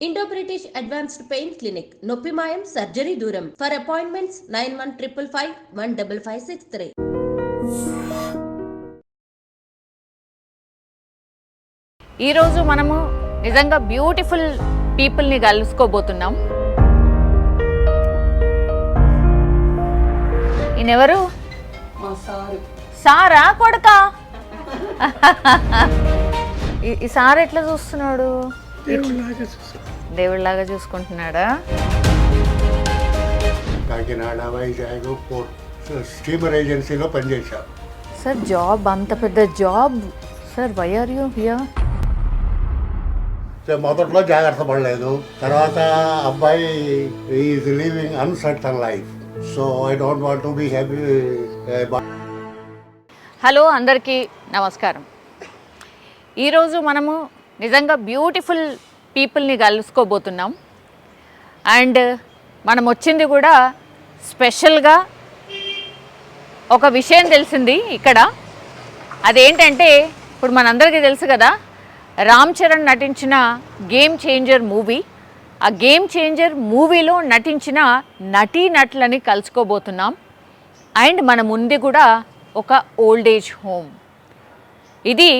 Indo-British Advanced Pain Clinic, Noppimayam Surgery Duram. For appointments 9155515563. ఈరోజు మనము నిజంగా బ్యూటిఫుల్ పీపుల్ని కలుసుకోబోతున్నాం. ఈయనెవరు? సారా కొడుకా? ఈ సార్ ఎట్లా చూస్తున్నాడు? దేవుళ్ళలాగా చూసుకుంటున్నాడా? కాకినాడ, వైజాగ్ స్టీమర్ ఏజెన్సీలో పనిచేశాను సార్. జాబ్ అంత పెద్ద job sir. Why are you here? మొదట్లో జాగ్రత్త పడలేదు. తర్వాత అబ్బాయి is living uncertain life, so I don't want to be happy. Hello, అందరికీ నమస్కారం. ఈరోజు మనము నిజంగా బ్యూటిఫుల్ పీపుల్ని కలుసుకోబోతున్నాం. అండ్ మనం వచ్చింది కూడా స్పెషల్గా ఒక విషయం తెలిసింది ఇక్కడ. అదేంటంటే, ఇప్పుడు మనందరికీ తెలుసు కదా, రామ్ చరణ్ నటించిన గేమ్ చేంజర్ మూవీ. ఆ గేమ్ చేంజర్ మూవీలో నటించిన నటీనటులని కలుసుకోబోతున్నాం. అండ్ మన ముందు కూడా ఒక ఓల్డ్ ఏజ్ హోమ్. ఇది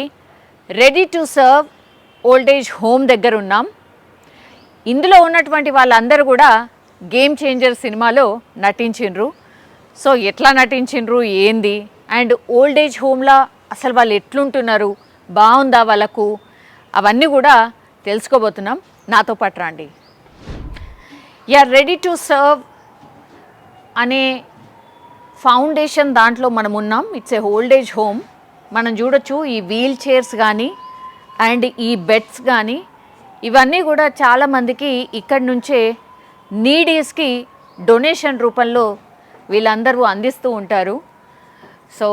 ready to serve old age home దగ్గర ఉన్నాం. ఇందులో ఉన్నటువంటి వాళ్ళందరూ కూడా గేమ్ చేంజర్ సినిమాలో నటించిండ్రు. సో ఎట్లా నటించిండ్రు, ఏంది, అండ్ ఓల్డ్ ఏజ్ హోమ్లో అసలు వాళ్ళు ఎట్లుంటున్నారు, బాగుందా వాళ్ళకు, అవన్నీ కూడా తెలుసుకోబోతున్నాం. నాతో పాటు రండి. యూఆర్ రెడీ టు సర్వ్ అనే ఫౌండేషన్ దాంట్లో మనం ఉన్నాం. It's a old age home. మనం చూడొచ్చు ఈ వీల్ చైర్స్ కానీ అండ్ ఈ బెడ్స్ కానీ ఇవన్నీ కూడా చాలామందికి ఇక్కడి నుంచే నీడీస్కి డొనేషన్ రూపంలో వీళ్ళందరూ అందిస్తూ ఉంటారు. సో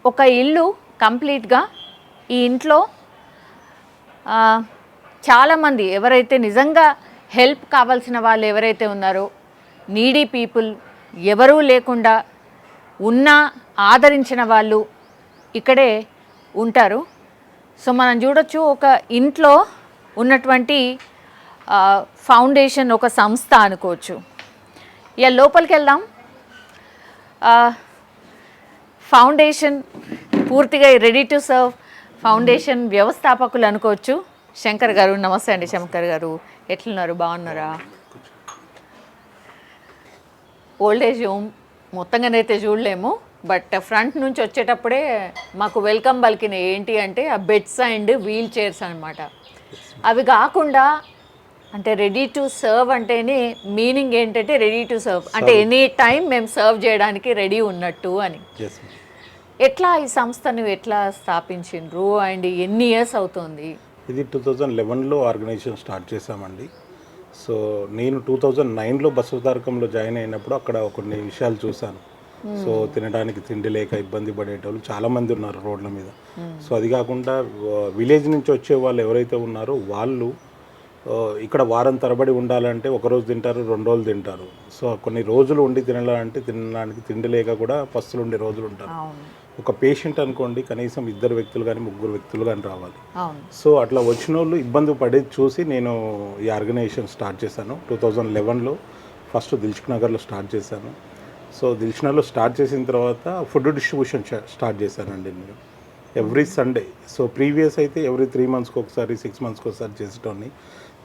ఒక ఇల్లు కంప్లీట్గా, ఈ ఇంట్లో చాలామంది ఎవరైతే నిజంగా హెల్ప్ కావాల్సిన వాళ్ళు ఎవరైతే ఉన్నారో, నీడీ పీపుల్, ఎవరూ లేకుండా ఉన్న ఆదరించిన వాళ్ళు ఇక్కడే ఉంటారు. సో మనం చూడొచ్చు ఒక ఇంట్లో ఉన్నటువంటి ఫౌండేషన్, ఒక సంస్థ అనుకోవచ్చు. ఇక లోపలికి వెళ్దాం. ఫౌండేషన్ పూర్తిగా రెడీ టు సర్వ్ ఫౌండేషన్ వ్యవస్థాపకులు అనుకోవచ్చు. శంకర్ గారు, నమస్తే అండి. శంకర్ గారు ఎట్లున్నారు, బాగున్నారా? ఓల్డ్ ఏజ్ హోమ్ మొత్తంగానైతే చూడలేము, బట్ ఫ్రంట్ నుంచి వచ్చేటప్పుడే మాకు వెల్కమ్ పలికిన ఏంటి అంటే ఆ బెడ్స్ అండ్ వీల్ చైర్స్ అనమాట. అవి కాకుండా అంటే రెడీ టు సర్వ్ అంటేనే మీనింగ్ ఏంటంటే రెడీ టు సర్వ్ అంటే ఎనీ టైం మేము సర్వ్ చేయడానికి రెడీ ఉన్నట్టు అని. ఎట్లా ఈ సంస్థను ఎట్లా స్థాపించిండ్రు అండ్ ఎన్ని ఇయర్స్ అవుతుంది? ఇది 2011లో ఆర్గనైజేషన్ స్టార్ట్ చేశామండి. సో నేను 2009లో బసవతారకంలో జాయిన్ అయినప్పుడు అక్కడ కొన్ని విషయాలు చూశాను. సో తినడానికి తిండి లేక ఇబ్బంది పడేటోళ్ళు చాలామంది ఉన్నారు రోడ్ల మీద. సో అది కాకుండా విలేజ్ నుంచి వచ్చే వాళ్ళు ఎవరైతే ఉన్నారో వాళ్ళు ఇక్కడ వారం తరబడి ఉండాలంటే ఒకరోజు తింటారు, 2 రోజులు తింటారు. సో కొన్ని రోజులు ఉండి తినాలంటే తినడానికి తిండి లేక కూడా పస్తులు ఉండే రోజులు ఉంటారు. ఒక పేషెంట్ అనుకోండి, కనీసం 2 వ్యక్తులు కానీ 3 వ్యక్తులు కానీ రావాలి. సో అట్లా వచ్చిన వాళ్ళు ఇబ్బంది పడేది చూసి నేను ఈ ఆర్గనైజేషన్ స్టార్ట్ చేశాను. 2011లో ఫస్ట్ దిల్సుఖ్ నగర్లో స్టార్ట్ చేశాను. సో దిల్సుఖ్నగర్లో స్టార్ట్ చేసిన తర్వాత ఫుడ్ డిస్ట్రిబ్యూషన్ స్టార్ట్ చేశానండి నేను ఎవ్రీ సండే. సో ప్రీవియస్ అయితే ఎవ్రీ 3 మంత్స్కి ఒకసారి 6 మంత్స్కి ఒకసారి చేసేటోని.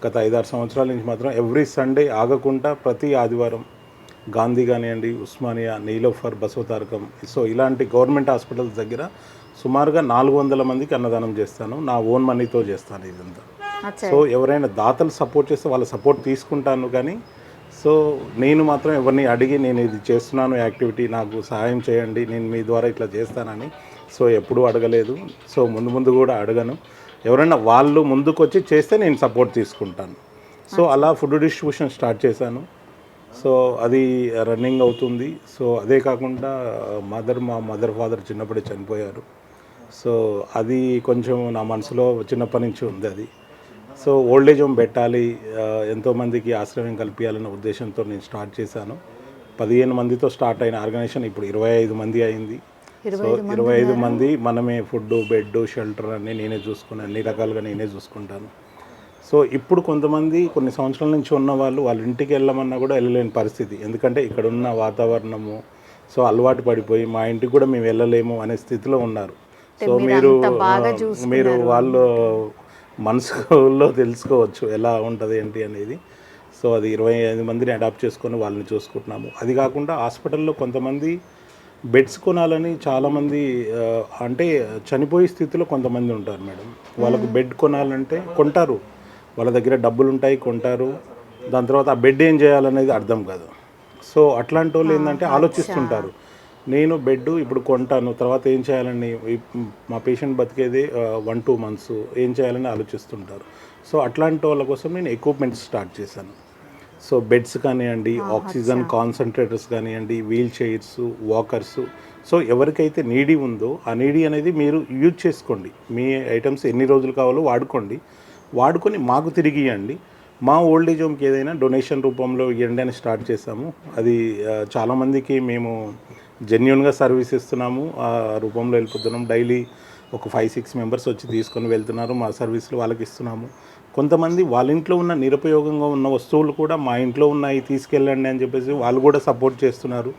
గత 5-6 సంవత్సరాల నుంచి మాత్రం ఎవ్రీ సండే ఆగకుండా ప్రతి ఆదివారం గాంధీ కానివ్వండి, ఉస్మానియా, నీలోఫర్, బసవతారకం, సో ఇలాంటి గవర్నమెంట్ హాస్పిటల్స్ దగ్గర సుమారుగా 400 మందికి అన్నదానం చేస్తాను. నా ఓన్ మనీతో చేస్తాను ఇదంతా. సో ఎవరైనా దాతలు సపోర్ట్ చేస్తే వాళ్ళ సపోర్ట్ తీసుకుంటాను, కానీ సో నేను మాత్రం ఎవరిని అడిగి నేను ఇది చేస్తున్నాను యాక్టివిటీ, నాకు సహాయం చేయండి, నేను మీ ద్వారా ఇట్లా చేస్తానని సో ఎప్పుడూ అడగలేదు. సో ముందు కూడా అడగను. ఎవరైనా వాళ్ళు ముందుకు వచ్చి చేస్తే నేను సపోర్ట్ తీసుకుంటాను. సో అలా ఫుడ్ డిస్ట్రిబ్యూషన్ స్టార్ట్ చేశాను. సో అది రన్నింగ్ అవుతుంది. సో అదే కాకుండా మా మదర్ ఫాదర్ చిన్నప్పుడే చనిపోయారు. సో అది కొంచెం నా మనసులో చిన్నప్పటి నుంచి ఉంది అది. సో ఓల్డ్ ఏజ్ హోమ్ పెట్టాలి, ఎంతోమందికి ఆశ్రయం కల్పించాలన్న ఉద్దేశంతో నేను స్టార్ట్ చేశాను. 15 మందితో స్టార్ట్ అయిన ఆర్గనైజేషన్ ఇప్పుడు 25 మంది అయింది. సో 25 మంది మనమే ఫుడ్, బెడ్, షెల్టర్ అన్నీ నేనే చూసుకుని అన్ని రకాలుగా నేనే చూసుకుంటాను. సో ఇప్పుడు కొంతమంది కొన్ని సంవత్సరాల నుంచి ఉన్న వాళ్ళు వాళ్ళ ఇంటికి వెళ్ళమన్నా కూడా వెళ్ళలేని పరిస్థితి, ఎందుకంటే ఇక్కడ ఉన్న వాతావరణము సో అలవాటు పడిపోయి మా ఇంటికి కూడా మేము వెళ్ళలేము అనే స్థితిలో ఉన్నారు. సో మీరు వాళ్ళు మనసులో తెలుసుకోవచ్చు ఎలా ఉంటుంది ఏంటి అనేది. సో అది 25 మందిని అడాప్ట్ చేసుకొని వాళ్ళని చూసుకుంటున్నాము. అది కాకుండా హాస్పిటల్లో కొంతమంది బెడ్స్ కొనాలని చాలామంది అంటే చనిపోయే స్థితిలో కొంతమంది ఉంటారు మేడం. వాళ్ళకు బెడ్ కొనాలంటే కొంటారు, వాళ్ళ దగ్గర డబ్బులు ఉంటాయి, కొంటారు. దాని తర్వాత ఆ బెడ్ ఏం చేయాలనేది అర్థం కాదు. సో అట్లాంటి వాళ్ళు ఏంటంటే ఆలోచిస్తుంటారు, నేను బెడ్ ఇప్పుడు కొంటాను, తర్వాత ఏం చేయాలని, మా పేషెంట్ బతికేది 1-2 మంత్స్, ఏం చేయాలని ఆలోచిస్తుంటారు. సో అట్లాంటి వాళ్ళ కోసం నేను ఎక్విప్మెంట్స్ స్టార్ట్ చేశాను. సో బెడ్స్ కానివ్వండి, ఆక్సిజన్ కాన్సన్ట్రేటర్స్ కానివ్వండి, వీల్ చైర్స్, వాకర్స్. సో ఎవరికైతే నీడీ ఉందో ఆ నీడీ అనేది మీరు యూజ్ చేసుకోండి. మీ ఐటమ్స్ ఎన్ని రోజులు కావాలో వాడుకొని మాకు తిరిగి ఇవ్వండి. మా ఓల్డ్ ఏజ్ హోమ్కి ఏదైనా డొనేషన్ రూపంలో ఇవ్వండి అని స్టార్ట్ చేసాము. అది చాలామందికి మేము జెన్యున్గా సర్వీస్ ఇస్తున్నాము, ఆ రూపంలో వెళ్ళిపోతున్నాం. డైలీ ఒక 5-6 మెంబర్స్ వచ్చి తీసుకొని వెళ్తున్నారు, మా సర్వీస్లు వాళ్ళకి ఇస్తున్నాము. కొంతమంది వాళ్ళ ఇంట్లో ఉన్న నిరుపయోగంగా ఉన్న వస్తువులు కూడా మా ఇంట్లో ఉన్నాయి తీసుకెళ్ళండి అని చెప్పేసి వాళ్ళు కూడా సపోర్ట్ చేస్తున్నారు.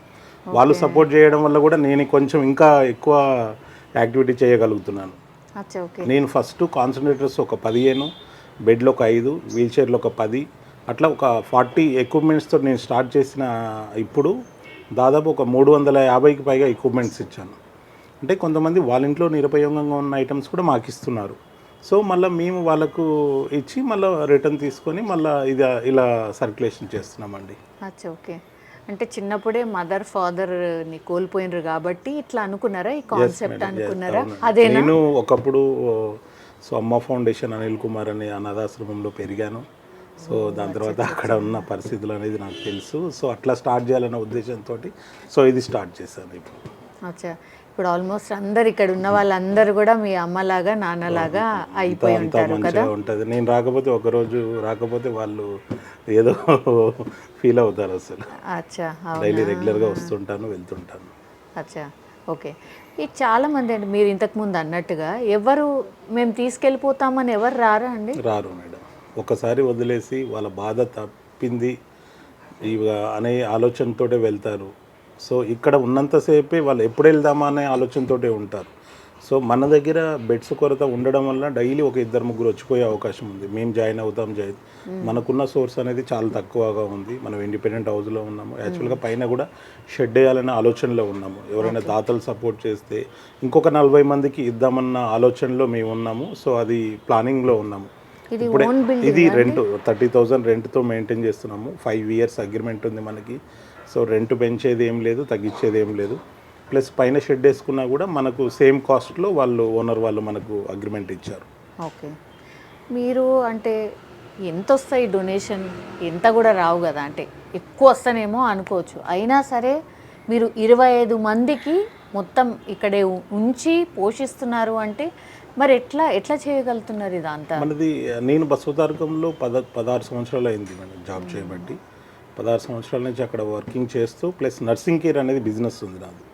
వాళ్ళు సపోర్ట్ చేయడం వల్ల కూడా నేను కొంచెం ఇంకా ఎక్కువ యాక్టివిటీ చేయగలుగుతున్నాను. నేను ఫస్ట్ కాన్సన్ట్రేటర్స్ ఒక 15, బెడ్లో ఒక 5, వీల్ చైర్లో ఒక 10, అట్లా ఒక 40 ఎక్విప్మెంట్స్తో నేను స్టార్ట్ చేసిన. ఇప్పుడు దాదాపు ఒక 350కి పైగా ఎక్విప్మెంట్స్ ఇచ్చాను. అంటే కొంతమంది వాళ్ళ ఇంట్లో నిరుపయోగంగా ఉన్న ఐటమ్స్ కూడా మాకు ఇస్తున్నారు. సో మళ్ళీ మేము వాళ్ళకు ఇచ్చి మళ్ళీ రిటర్న్ తీసుకొని మళ్ళీ ఇది ఇలా సర్క్యులేషన్ చేస్తున్నామండి. ఓకే, అంటే చిన్నప్పుడే మదర్ ఫాదర్ని కోల్పోయినరు కాబట్టి ఇట్లా అనుకున్నారా, ఈ కాన్సెప్ట్ అనుకున్నారా? అదే నేను ఒకప్పుడు సో అమ్మ ఫౌండేషన్ అనిల్ కుమార్ అనే అనాథాశ్రమంలో పెరిగాను. సో దాని తర్వాత అక్కడ ఉన్న పరిస్థితులు అనేది నాకు తెలుసు. సో అట్లా స్టార్ట్ చేయాలన్న ఉద్దేశంతో సో ఇది స్టార్ట్ చేశాను ఇప్పుడు. అచ్చా, ఇప్పుడు ఆల్మోస్ట్ అందరు ఇక్కడ ఉన్న వాళ్ళందరూ కూడా మీ అమ్మలాగా నాన్నలాగా అయిపోయి ఉంటారు కదా. ఉంటుంది, నేను ఒకరోజు రాకపోతే వాళ్ళు ఏదో ఫీల్ అవుతారు అసలు. అచ్చా, డైలీ రెగ్యులర్గా వస్తుంటాను, వెళ్తుంటాను. అచ్చా, ఓకే. ఇది చాలామంది అండి, మీరు ఇంతకుముందు అన్నట్టుగా ఎవరు మేము తీసుకెళ్ళిపోతామని ఎవరు రారా అండి? రారు మేడం. ఒకసారి వదిలేసి వాళ్ళ బాధ తప్పింది అనే ఆలోచనతోటే వెళ్తారు. సో ఇక్కడ ఉన్నంతసేపే వాళ్ళు ఎప్పుడు వెళ్దామా అనే ఆలోచనతోటే ఉంటారు. సో మన దగ్గర బెడ్స్ కొరత ఉండడం వల్ల డైలీ ఒక 2-3 వచ్చిపోయే అవకాశం ఉంది. మేము జాయిన్ అవుతాం, మనకున్న సోర్స్ అనేది చాలా తక్కువగా ఉంది. మనం ఇండిపెండెంట్ హౌస్లో ఉన్నాము. యాక్చువల్గా పైన కూడా షెడ్ వేయాలనే ఆలోచనలో ఉన్నాము. ఎవరైనా దాతలు సపోర్ట్ చేస్తే ఇంకొక 40 మందికి ఇద్దామన్న ఆలోచనలో మేము ఉన్నాము. సో అది ప్లానింగ్లో ఉన్నాము. ఇది రెంట్ 30,000 రెంట్తో మెయింటైన్ చేస్తున్నాము. 5 years అగ్రిమెంట్ ఉంది మనకి. సో రెంట్ పెంచేది ఏం లేదు, తగ్గించేది ఏం లేదు. ప్లస్ పైన షెడ్ వేసుకున్నా కూడా మనకు సేమ్ కాస్ట్లో ఓనర్ వాళ్ళు మనకు అగ్రిమెంట్ ఇచ్చారు. ఓకే, మీరు అంటే ఎంత వస్తాయి డొనేషన్? ఎంత కూడా రావు కదా, అంటే ఎక్కువ వస్తానేమో అనుకోవచ్చు. అయినా సరే మీరు 25 మందికి మొత్తం ఇక్కడే ఉంచి పోషిస్తున్నారు అంటే మరి ఎట్లా చేయగలుగుతున్నారు ఇదంతా? మనది నేను బసవతారకంలో 16 సంవత్సరాలు అయింది మేడం జాబ్ చేయబట్టి. 16 సంవత్సరాల నుంచి అక్కడ వర్కింగ్ చేస్తూ ప్లస్ నర్సింగ్ కేర్ అనేది బిజినెస్ ఉంది నాది.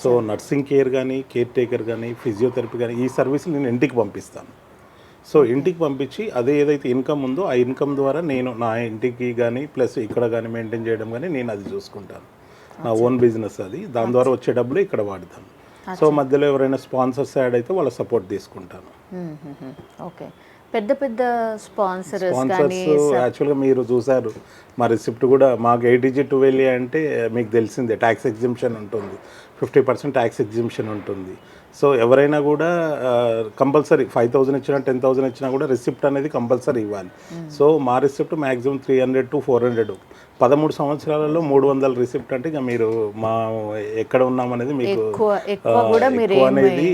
సో నర్సింగ్ కేర్ కానీ, కేర్ టేకర్ కానీ, ఫిజియోథెరపీ కానీ ఈ సర్వీసులు నేను ఇంటికి పంపిస్తాను. సో ఇంటికి పంపించి అదే ఏదైతే ఇన్కమ్ ఉందో ఆ ఇన్కమ్ ద్వారా నేను నా ఇంటికి కానీ ప్లస్ ఇక్కడ కానీ మెయింటైన్ చేయడం కానీ నేను అది చూసుకుంటాను. నా ఓన్ బిజినెస్ అది. దాని ద్వారా వచ్చే డబ్బులు ఇక్కడ వాడతాను. సో మధ్యలో ఎవరైనా స్పాన్సర్స్ యాడ్ అయితే వాళ్ళ సపోర్ట్ తీసుకుంటాను. ఓకే, పెద్ద పెద్ద స్పాన్సర్స్ యాక్చువల్గా మీరు చూసారు మా రిసిప్ట్ కూడా. మాకు 8G12 అంటే మీకు తెలిసిందే ట్యాక్స్ ఎగ్జిబిషన్ ఉంటుంది, 50% ట్యాక్స్ ఎగ్జిబిషన్ ఉంటుంది. సో ఎవరైనా కూడా కంపల్సరీ 5,000 ఇచ్చినా 10,000 ఇచ్చినా కూడా రిసిప్ట్ అనేది కంపల్సరీ ఇవ్వాలి. సో మా రిసిప్ట్ మ్యాక్సిమం 300 to 400. 13 సంవత్సరాలలో 300 రిసిప్ట్ అంటే ఇక మీరు మా ఎక్కడ ఉన్నామనేది మీకు అనేది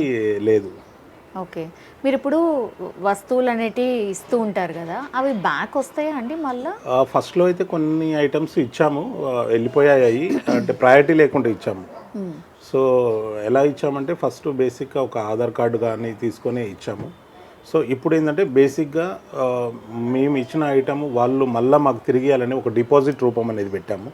లేదు. ఓకే, మీరు ఇప్పుడు వస్తువులు అనేటివి ఇస్తూ ఉంటారు కదా, అవి బ్యాక్ వస్తాయా అండి మళ్ళీ? ఫస్ట్లో అయితే కొన్ని ఐటమ్స్ ఇచ్చాము, వెళ్ళిపోయాయి, అంటే ప్రయారిటీ లేకుండా ఇచ్చాము. సో ఎలా ఇచ్చామంటే ఫస్ట్ బేసిక్గా ఒక ఆధార్ కార్డు కానీ తీసుకొని ఇచ్చాము. సో ఇప్పుడు ఏంటంటే బేసిక్గా మేము ఇచ్చిన ఐటమ్ వాళ్ళు మళ్ళీ మాకు తిరిగి ఇవ్వాలని ఒక డిపాజిట్ రూపం అనేది పెట్టాము.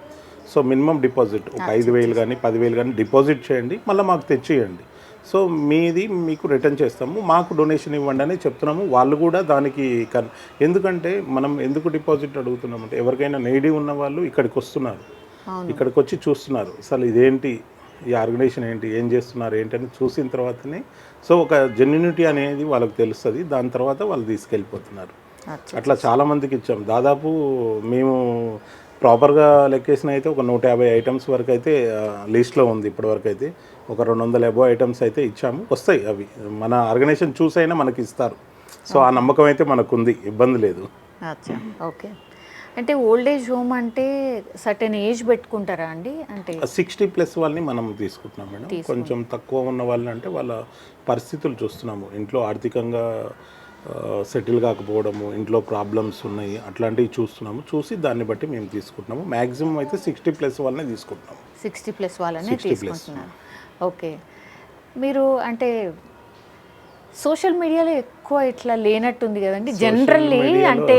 సో మినిమం డిపాజిట్ ఒక 5,000 కానీ 10,000 కానీ డిపాజిట్ చేయండి, మళ్ళీ మాకు తెచ్చియండి. సో మీది మీకు రిటర్న్ చేస్తాము, మాకు డొనేషన్ ఇవ్వండి అని చెప్తున్నాము. వాళ్ళు కూడా దానికి ఎందుకంటే మనం ఎందుకు డిపాజిట్ అడుగుతున్నామంటే ఎవరికైనా నీడీ ఉన్న వాళ్ళు ఇక్కడికి వస్తున్నారు, ఇక్కడికి వచ్చి చూస్తున్నారు అసలు ఇదేంటి, ఈ ఆర్గనైజేషన్ ఏంటి, ఏం చేస్తున్నారు ఏంటని చూసిన తర్వాతనే సో ఒక జెన్యూనిటీ అనేది వాళ్ళకి తెలుస్తుంది. దాని తర్వాత వాళ్ళు తీసుకెళ్ళిపోతున్నారు. అట్లా చాలామందికి ఇచ్చాం. దాదాపు మేము ప్రాపర్గా లెక్కేసిన అయితే ఒక 150 ఐటమ్స్ వరకు అయితే లిస్ట్లో ఉంది. ఇప్పటివరకు అయితే ఒక 200 అబో ఐటమ్స్ అయితే ఇచ్చాము. వస్తాయి అవి మన ఆర్గనైజేషన్ చూసైనా మనకి ఇస్తారు. సో ఆ నమ్మకం అయితే మనకుంది, ఇబ్బంది లేదు. అచ్చా, ఓకే. అంటే ఓల్డ్ ఏజ్ హోమ్ అంటే సర్టెన్ ఏజ్ పెట్టుకుంటారా అండి? అంటే 60+ వాళ్ళని మనం తీసుకుంటున్నాం మేడం. కొంచెం తక్కువ ఉన్న వాళ్ళని అంటే వాళ్ళ పరిస్థితులు చూస్తున్నాము, ఇంట్లో ఆర్థికంగా సెటిల్ కాకపోవడము, ఇంట్లో ప్రాబ్లమ్స్ ఉన్నాయి, అట్లాంటివి చూస్తున్నాము. చూసి దాన్ని బట్టి మేము తీసుకుంటున్నాము. మ్యాక్సిమం అయితే 60+ వాళ్ళనే తీసుకుంటున్నాము. 60+ వాళ్ళనే తీసుకుంటున్నారు. ఓకే. మీరు అంటే సోషల్ మీడియాలో ఎక్కువ ఇట్లా లేనట్టుంది కదండి. జనరల్లీ అంటే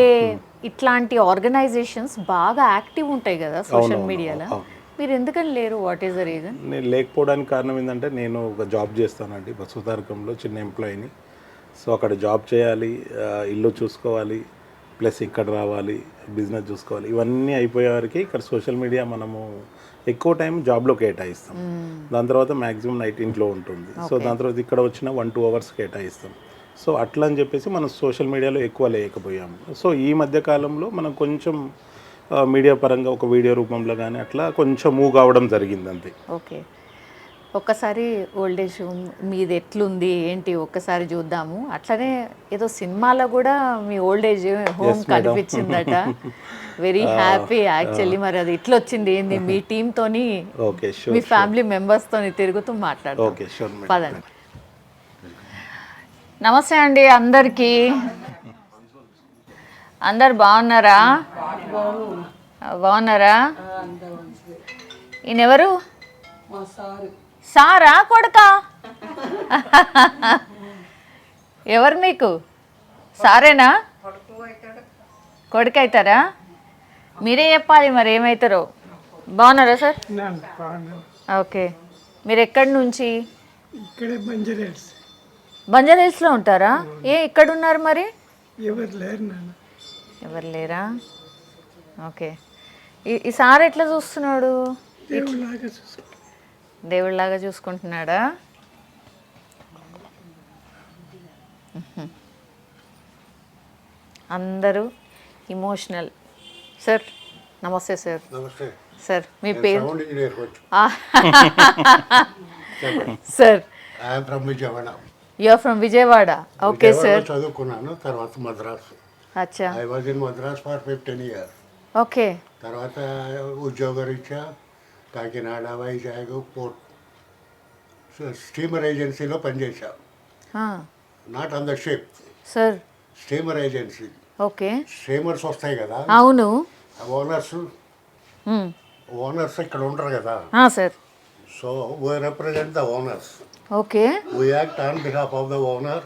ఇట్లాంటి ఆర్గనైజేషన్స్ బాగా యాక్టివ్ ఉంటాయి కదా సోషల్ మీడియాలో. మీరు ఎందుకని లేరు? What is the reason? నేను లేకపోవడానికి కారణం ఏంటంటే నేను ఒక జాబ్ చేస్తానండి బసవతారకంలో, చిన్న ఎంప్లాయీని. సో అక్కడ జాబ్ చేయాలి, ఇల్లు చూసుకోవాలి, ప్లస్ ఇక్కడ రావాలి, బిజినెస్ చూసుకోవాలి. ఇవన్నీ అయిపోయే వరకు ఇక్కడ సోషల్ మీడియా మనము ఎక్కువ టైం జాబ్లో కేటాయిస్తాం. దాని తర్వాత మ్యాక్సిమం నైట్ ఇంట్లో ఉంటుంది. సో దాని తర్వాత ఇక్కడ వచ్చిన 1-2 అవర్స్ కేటాయిస్తాం. సో అట్లా అని చెప్పేసి మనం సోషల్ మీడియాలో ఎక్కువ లేకపోయాము. సో ఈ మధ్య కాలంలో మనం కొంచెం మీడియా పరంగా ఒక వీడియో రూపంలో కానీ అట్లా కొంచెం మూవ్ కావడం జరిగింది అంతే. ఓకే. ఒక్కసారి ఓల్డ్ ఏజ్ హోమ్ మీది ఎట్లుంది ఏంటి ఒక్కసారి చూద్దాము. అట్లనే ఏదో సినిమాలో కూడా మీ ఓల్డ్ ఏజ్ హోమ్ కనిపించిందట. Very happy actually. మరి అది ఇట్లా వచ్చింది ఏంది? మీ టీంతోని మీ ఫ్యామిలీ మెంబర్స్తోని తిరుగుతూ మాట్లాడతాం. పదండి. నమస్తే అండి అందరికీ. అందరు బాగున్నారా? బాగున్నారా? ఈయనెవరు? సారా కొడుకా? ఎవరు మీకు? సారేనా? కొడుకు అవుతారా? మీరే చెప్పాలి మరి ఏమవుతారో. బాగున్నారా సార్? ఓకే. మీరు ఎక్కడి నుంచి? ఇక్కడే బంజారాహిల్స్లో ఉంటారా? ఇక్కడ ఉన్నారు మరి? ఎవరు లేరు నాన్న. ఎవరు లేరా? ఓకే. ఈ సార్ ఎట్లా చూస్తున్నాడు? దేవుళ్ళలాగా చూసుకుంటున్నాడా? అందరూ ఇమోషనల్. సార్ నమస్తే సార్. సార్ మీ పేరు? Sir you are from Vijayawada. Okay sir. చదువుకున్నాను, తర్వాత మద్రాసు. అచ్చా. I was in Madras for 15 years. Okay. తర్వాత ఉద్యోగరీత్యా కాకినాడ, వైజాగ్, పోర్ట్ స్టీమర్ ఏజెన్సీలో పనిచేశా. Not on the ship sir. Steamer agency. Okay. Steamers వస్తాయి కదా, అవును. ఓనర్స్ ఇక్కడ ఉంటారు కదా సార్. So we represent the owners. Okay. We act on behalf of the owner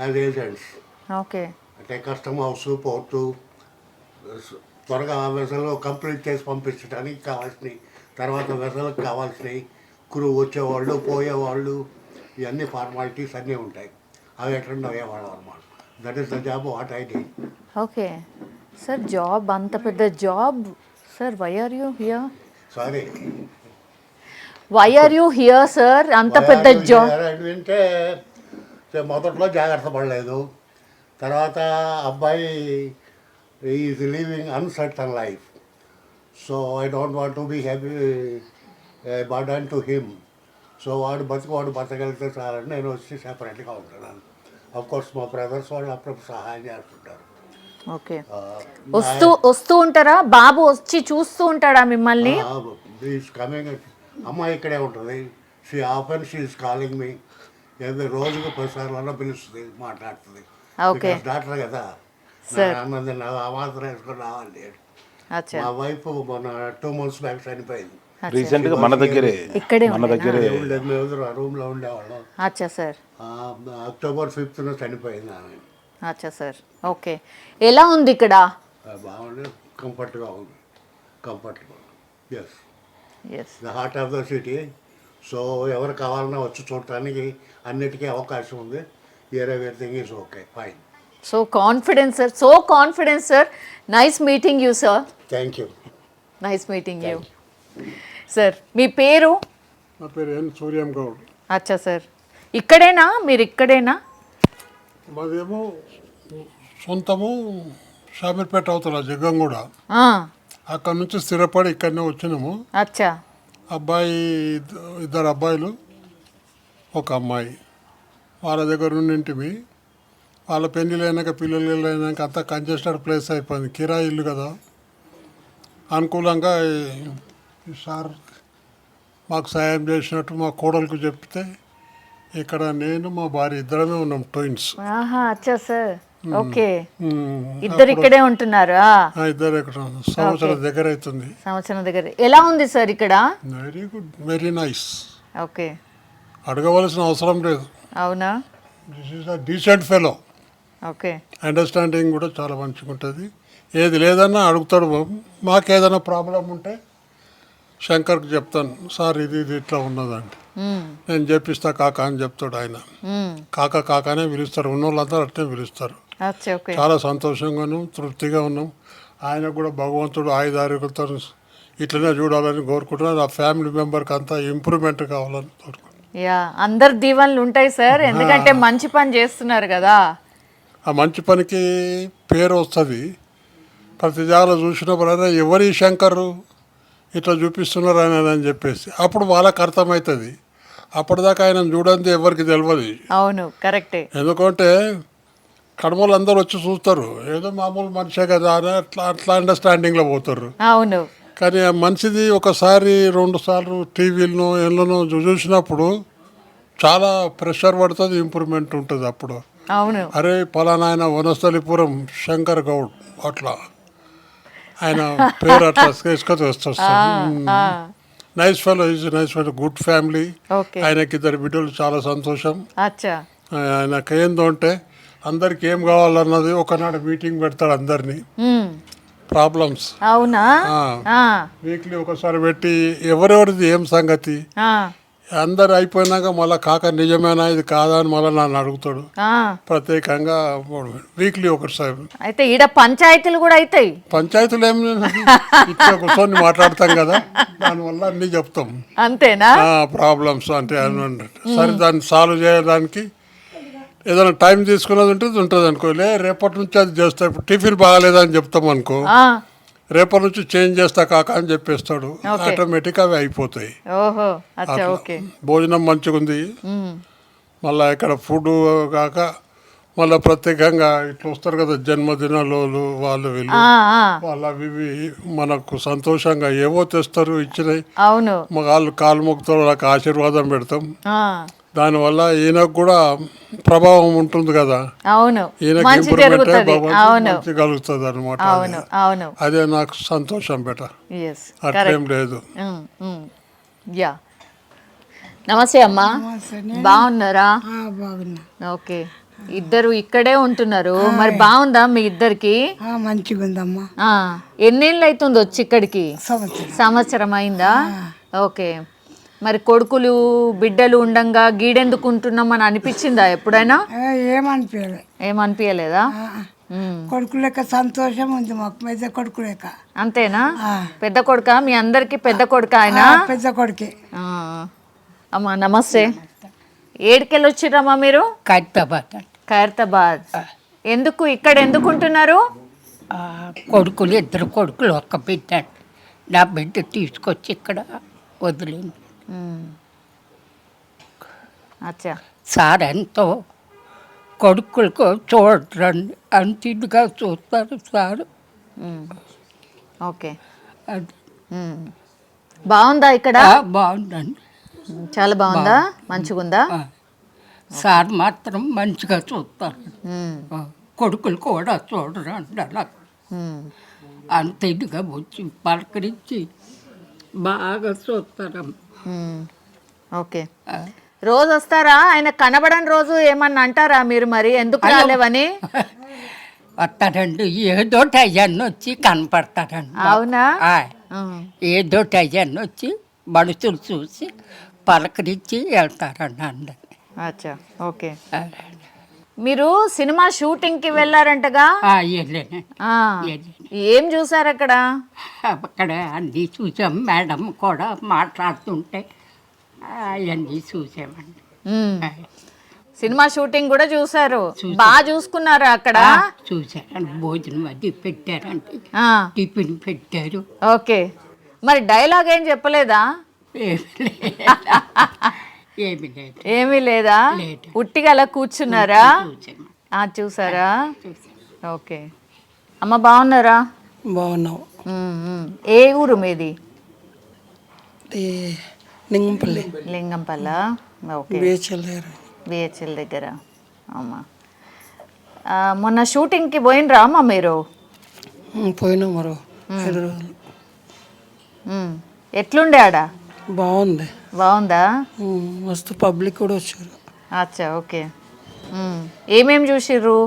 as agents. Okay. అంటే కస్టమ్ హౌస్, పోర్టు, త్వరగా ఆ వెసలు కంప్లీట్ చేసి పంపించడానికి కావాల్సినవి, తర్వాత వెసలకు కావాల్సినవి, క్రూ వచ్చేవాళ్ళు పోయేవాళ్ళు, ఇవన్నీ ఫార్మాలిటీస్ అన్నీ ఉంటాయి. అవి అటెండ్ అయ్యేవాళ్ళం అనమాట. That is the job what I did. Okay sir. Job అంత పెద్ద job sir. Why are you here? Sorry, why are you here sir? అంత పెద్ద జాబ్ వింటే మొదట్లో జాగ్రత్త పడలేదు. తర్వాత అబ్బాయి is living uncertain life. So I don't want to be happy burden to him. So వాడు బతకగలిగితే చాలని నేను వచ్చి సెపరేట్గా ఉంటున్నాను. అఫ్కోర్స్ మా బ్రదర్స్ వాళ్ళు అప్పుడు సహాయం చేస్తుంటారు. ఓకే. వస్తూ ఉంటారా? బాబు వచ్చి చూస్తూ ఉంటాడా మిమ్మల్ని? Is coming. అమ్మాయి ఇక్కడే ఉంటుంది. She often she is calling me. రోజుకు 10 సార్లు పిలుస్తుంది, మాట్లాడుతుంది. ఓకే. డాక్టర్ కదా, అన్నది ఆ మాత్రం వేసుకొని రావాలి. మా వైఫ్ మొన్న 2 months బ్యాక్ చనిపోయింది. రీసెంట్ గా మన దగ్గరే, ఇక్కడే మన దగ్గరే మేము రూమ్ లో ఉండేవాళ్ళం. అచ్చా సార్. October 5th చనిపోయింది ఆమె. అచ్చా సార్. ఓకే. ఎలా ఉంది ఇక్కడ? బాగుంది, కంఫర్ట్గా ఉంది. Comfortable. Yes, yes. The heart of the city. So ఎవరు కావాలన్నా వచ్చి చూడటానికి అన్నిటికీ అవకాశం ఉంది. Everything is okay, fine. So confidence sir. Nice meeting you sir. Thank you. Nice meeting you sir. మీ పేరు? నా పేరు ఎన్ సూర్యం గౌడ్. అచ్చా సార్, ఇక్కడేనా మీరు? ఇక్కడేనా? మాదేమో సొంతము షామీర్పేట అవుతున్నా జగ్గంగూడ. అక్కడ నుంచి స్థిరపడి ఇక్కడనే వచ్చినాము. అచ్చా. అబ్బాయి ఇద్దరు అబ్బాయిలు ఒక అమ్మాయి. వాళ్ళ దగ్గర నుండింటివి. వాళ్ళ పెళ్ళిళ్ళు అయినాక పిల్లలు అయినాక అంతా కంజెస్టెడ్ ప్లేస్ అయిపోయింది, కిరాయి ఇల్లు కదా. అనుకూలంగా ఈ సార్ మాకు సాయం చేసినట్టు మా కోడలకు చెప్తే ఇక్కడ నేను మా భార్య ఇద్దరమే ఉన్నాం, ట్విన్స్. అచ్చా సార్, ఓకే. ఇద్దరు ఇక్కడే ఉంటున్నారా? ఇద్దరు ఇక్కడ సంవత్సరం దగ్గర అవుతుంది. సంవత్సరం దగ్గర. ఎలా ఉంది సార్ ఇక్కడ? Very good, very nice. Okay, అడగవలసిన అవసరం లేదు. అవునా? This is a decent fellow. Okay. Understanding కూడా చాలా మంచిగా ఉంటుంది. ఏది లేదన్నా అడుగుతాడు. మాకు ఏదైనా ప్రాబ్లం ఉంటే శంకర్కి చెప్తాను, సార్ ఇది ఇట్లా ఉన్నదండి, నేను చెప్పిస్తా కాకా అని చెప్తాడు ఆయన. కాకానే పిలుస్తారు, ఉన్నోళ్ళందరూ అట్నే పిలుస్తారు. చాలా సంతోషంగా ఉన్నాం, తృప్తిగా ఉన్నాం. ఆయన కూడా భగవంతుడు ఆయుధారోగ్యంతో ఇట్లనే చూడాలని కోరుకుంటున్నాను. ఆ ఫ్యామిలీ మెంబర్కి అంతా ఇంప్రూవ్మెంట్ కావాలని కోరుకుంటున్నాను. అందరు దీవెనలు ఉంటాయి సార్, ఎందుకంటే మంచి పని చేస్తున్నారు కదా. ఆ మంచి పనికి పేరు వస్తుంది. ప్రతి జాగా చూసినప్పుడు ఎవరి శంకర్ ఇట్లా చూపిస్తున్నారు అని చెప్పేసి అప్పుడు వాళ్ళకి అర్థమవుతుంది. అప్పటిదాకా ఆయన చూడండి ఎవరికి తెలియదు. అవును, కరెక్టే. ఎందుకంటే కడమలు అందరూ వచ్చి చూస్తారు, ఏదో మామూలు మనిషే కదా అని అట్లా అండర్స్టాండింగ్లో పోతారు. అవును. కానీ ఆ మనిషిది ఒకసారి 2 సార్లు టీవీలను ఎన్నో చూసినప్పుడు చాలా ప్రెషర్ పడుతుంది, ఇంప్రూవ్మెంట్ ఉంటుంది. అప్పుడు అవును, అరే పలానా ఆయన వనస్థలిపురం శంకర్ గౌడ్ అట్లా ఆయన పేరు అట్లా తీసుకొని వస్తుంది. Nice fellow, is nice fellow, good family. ఆయనకి 2 బిడ్డలు, చాలా సంతోషం. ఆయనకి ఏందో అంటే అందరికి ఏం కావాలన్నది ఒకనాడు మీటింగ్ పెడతాడు అందరినీ, ప్రాబ్లమ్స్. అవునా? వీక్లీ ఒకసారి పెట్టి ఎవరెవరిది ఏం సంగతి అందరు అయిపోయినాక మళ్ళీ కాక నిజమేనా ఇది కాదా అని మళ్ళీ నన్ను అడుగుతాడు ప్రత్యేకంగా వీక్లీ ఒకసారి. అయితే ఈడ పంచాయతీలు కూడా అవుతాయి. పంచాయతీలు ఏం ఇక్కడ కూర్చొని మాట్లాడతాం కదా, దానివల్ల అన్నీ చెప్తాం. అంతేనా? ప్రాబ్లమ్స్ అంటే సరే దాన్ని సాల్వ్ చేయడానికి ఏదైనా టైం తీసుకున్నది ఉంటుంది అనుకో. రేపటి నుంచి అది చేస్తా, ఇప్పుడు టిఫిన్ బాగాలేదని చెప్తాం అనుకో, రేపటి నుంచి చేంజ్ చేస్తా కాక అని చెప్పేస్తాడు. ఆటోమేటిక్ అవి అయిపోతాయి. భోజనం మంచిగా ఉంది, మళ్ళీ ఇక్కడ ఫుడ్ కాక మళ్ళీ ప్రత్యేకంగా ఇట్లా వస్తారు కదా జన్మదినాలు వాళ్ళు వీళ్ళు, వాళ్ళవి మనకు సంతోషంగా ఏవో తెస్తారు, ఇచ్చినాయి. వాళ్ళు కాలు మొక్కుతారు, వాళ్ళకి ఆశీర్వాదం పెడతాం. దానివల్ల ఈయనకు కూడా ప్రభావం ఉంటుంది కదా. ఈయనకి ఇంప్రూవ్మెంట్ మంచి కలుగుతుంది అనమాట. అదే నాకు సంతోషం బెట, అట్లేం లేదు. నమస్తే అమ్మా, బాగున్నారా? ఓకే, ఇద్దరు ఇక్కడే ఉంటున్నారు. మరి బాగుందా మీ ఇద్దరికి? మంచిగా ఉందమ్మా. ఎన్నేళ్ళు అవుతుంది వచ్చి ఇక్కడికి? సంవత్సరం అయిందా? ఓకే. మరి కొడుకులు బిడ్డలు ఉండంగా గీడెందుకు ఉంటున్నాం అని అనిపించిందా ఎప్పుడైనా? ఏమనిపించలేదా? కొడుకు లెక్క సంతోషం ఉంది మాకు, పెద్ద కొడుకు లెక్క. అంతేనా? పెద్ద కొడుక మీ అందరికి? పెద్ద కొడుక ఆయన? పెద్ద కొడుకే. అమ్మా నమస్తే. ఏడికెళ్ళి వచ్చిరమ్మా మీరు? ఖైరతాబాద్. ఎందుకు ఇక్కడ ఎందుకు ఉంటున్నారు? కొడుకులు, 2 కొడుకులు, ఒక్క బిడ్డ. నా బిడ్డ తీసుకొచ్చి ఇక్కడ వదిలింది. అచ్చా. సార్ ఎంతో కొడుకులకు చూడండి అంతిగా చూస్తారు సార్. ఓకే, బాగుందా ఇక్కడ? బాగుందండి, చాలా బాగుందా? మంచిగా ఉందా? సార్ మాత్రం మంచిగా చూస్తారు, కొడుకులు కూడా చూడరండి. అలా అంత ఇదిగా వచ్చి పలకరించి బాగా చూస్తారమ్మ. ఓకే, రోజు వస్తారా? ఆయన కనబడని రోజు ఏమన్నా అంటారా మీరు? మరి ఎందుకు రాలేవని? వస్తారండి, ఏదో టైజన్ వచ్చి కనపడతారండి. అవునా? ఏదో టైజన్ వచ్చి మనుషులు చూసి పలకరించి వెళ్తారండి అందరినీ. అచ్చా, ఓకే. మీరు సినిమా షూటింగ్కి వెళ్ళారంటగా? వెళ్ళానండి. ఆ, ఏం చూసారు అక్కడ? అక్కడ అన్నీ చూసాం. మేడం కూడా మాట్లాడుతుంటే అవన్నీ చూసామండి. సినిమా షూటింగ్ కూడా చూసారు. బాగా చూసుకున్నారా అక్కడ? చూసారండి. భోజనం అది పెట్టారండి, ఆ, టిఫిన్ పెట్టారు. ఓకే. మరి డైలాగ్ ఏం చెప్పలేదా? ఏమి లేదు. ఏమీ లేదా? లేదు. ఉట్టిగా అలా కూర్చున్నారా? చూసాము. చూసారా? ఓకే. అమ్మ బాగున్నారా? బాగున్నావు. ఏ ఊరు మీది? నింగంపల్లి లింగంపల్ల. ఓకే. బిహెచ్ఎల్ దగ్గర. అమ్మా, మొన్న షూటింగ్కి పోయినరా అమ్మ మీరు? పోయినా మరో 5 రోజులు. ఎట్లుండే ఆడ? బాగుందా? మస్తు పబ్లిక్ కూడా వచ్చారు. అచ్చా, ఓకే. ఏమేమి చూసిర్రు?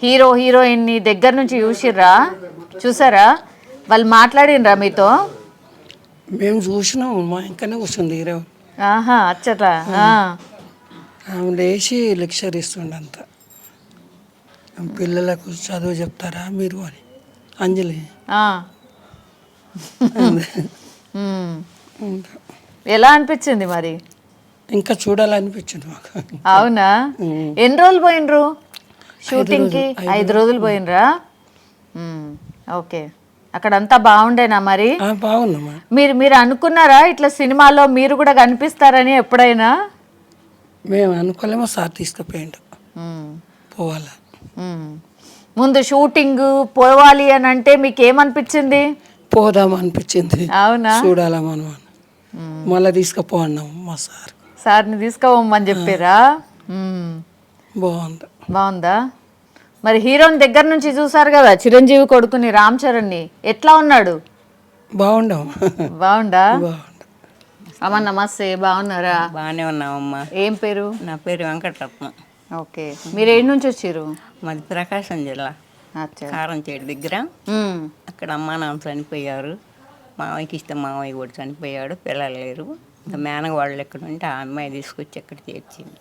హీరోయిన్ని దగ్గర నుంచి చూసారా? వాళ్ళు మాట్లాడినరా మీతో? మేము చూసినాం. మా ఇంకనే కూర్చుంది హీరో. ఆహా, అచ్చట్లా. ఆమె లేచి లెక్చర్ ఇస్తుండే అంత. పిల్లలకు చదువు చెప్తారా మీరు అని. అంజలి ఎలా అనిపించింది మరి? ఇంకా చూడాలనిపించింది మాకు. అవునా? ఎన్ని రోజులు పోయినరు షూటింగ్కి? 5 రోజులు పోయినరా? ఓకే. అక్కడంతా బాగుండేనా మరి? బాగుందమ్మా. మీరు అనుకున్నారా ఇట్లా సినిమాలో మీరు కూడా కనిపిస్తారని ఎప్పుడైనా? మేము అనుకోలేమో, సార్ తీసుకుపోయిండు పోవాలా. ముందు షూటింగ్ పోవాలి అని అంటే మీకు ఏమనిపించింది? పోదాం అనిపించింది. అవునా? చూడాలమ్మా. మళ్ళీ తీసుకుపో అన్నాము మా సార్ని తీసుకోమని చెప్పారా? బాగుందా? మరి హీరోని దగ్గర నుంచి చూసారు కదా, చిరంజీవి కొడుకుని రామ్ చరణ్ని. ఎట్లా ఉన్నాడు? బాగుందా? అమ్మ నమస్తే, బాగున్నారా? బాగానే ఉన్నామమ్మా. ఏం పేరు? నా పేరు వెంకటరత్నం. ఓకే. మీరు ఏడు నుంచి వచ్చారు? మాది ప్రకాశం జిల్లా, కారంచేడు దగ్గర. అక్కడ అమ్మా నాన్న చనిపోయారు. మావయ్యకి ఇస్తే మావయ్య కూడా చనిపోయాడు. పిల్లలు లేరు. ఇంకా మేనగవాళ్ళు ఎక్కడ ఉంటే ఆ అమ్మాయి తీసుకొచ్చి ఎక్కడ చేర్చింది.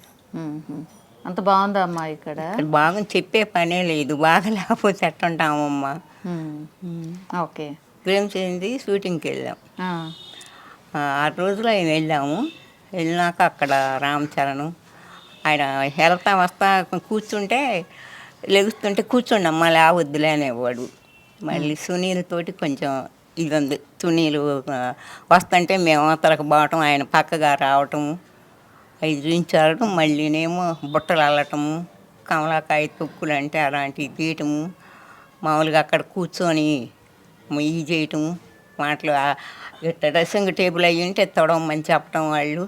అంత బాగుందా అమ్మా ఇక్కడ? బాగుంది, చెప్పే పనే లేదు. బాగా లేకపోతే ఎట్టుంటామమ్మా. ఓకే. ప్రేమ్ చేయింది షూటింగ్కి వెళ్ళాం. 6 రోజులు ఆయన వెళ్ళాక అక్కడ రామ్ చరణ్ ఆయన వెళ్తా వస్తా కూర్చుంటే లెగుస్తుంటే కూర్చోండమ్మా లేవద్దులే అనేవాడు. మళ్ళీ సునీల్ తోటి కొంచెం ఇది ఉంది. సునీలు వస్తుంటే మేము అవతలకు పోవటం, ఆయన పక్కగా రావటము, అవి చూపించారు. మళ్ళీనేమో బుట్టలు అల్లటము, కమలాకాయ తొక్కులు అంటే అలాంటివి తీయటము, మామూలుగా అక్కడ కూర్చొని ఇవి చేయటము, మాటలు ఇట్లా డ్రెస్సింగ్ టేబుల్ అయ్యి ఉంటే తొడవమని చెప్పటం. వాళ్ళు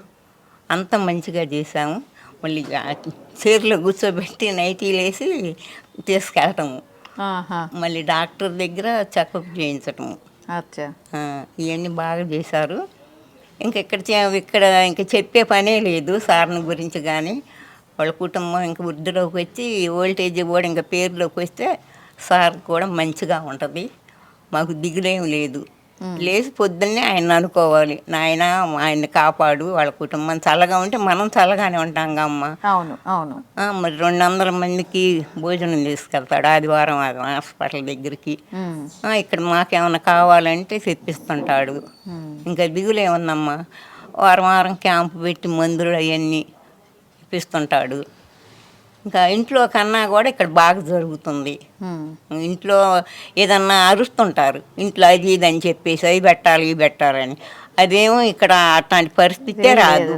అంత మంచిగా చేసాము. మళ్ళీ చీరలో కూర్చోబెట్టి నైటీలు వేసి తీసుకెళ్ళటము, మళ్ళీ డాక్టర్ దగ్గర చెకప్ చేయించటము, ఇవన్నీ బాగా చేశారు. ఇక్కడ ఇంకా చెప్పే పనే లేదు సార్ని గురించి. కానీ వాళ్ళ కుటుంబం ఇంకా వృద్ధిలోకి వచ్చి ఓల్టేజ్ కూడా ఇంకా పేరులోకి వస్తే సార్ కూడా మంచిగా ఉంటుంది. మాకు దిగులేం లేదు. లేచి పొద్దున్నే ఆయన అనుకోవాలి, నాయన ఆయన్ని కాపాడు, వాళ్ళ కుటుంబం చల్లగా ఉంటే మనం చల్లగానే ఉంటాం అమ్మ. అవును అవును. మరి 200 మందికి భోజనం తీసుకెళ్తాడు ఆదివారం హాస్పిటల్ దగ్గరికి. ఇక్కడ మాకేమన్నా కావాలంటే తెప్పిస్తుంటాడు. ఇంకా దిగులేముందమ్మా. వారం క్యాంపు పెట్టి మందులు అవన్నీ ఇప్పిస్తుంటాడు. ఇంకా ఇంట్లో కన్నా కూడా ఇక్కడ బాగా జరుగుతుంది. ఇంట్లో ఏదన్నా అరుస్తుంటారు, ఇంట్లో అది ఇది అని చెప్పేసి అవి పెట్టాలి ఇవి పెట్టాలని. అదేమో ఇక్కడ అట్లాంటి పరిస్థితే రాదు.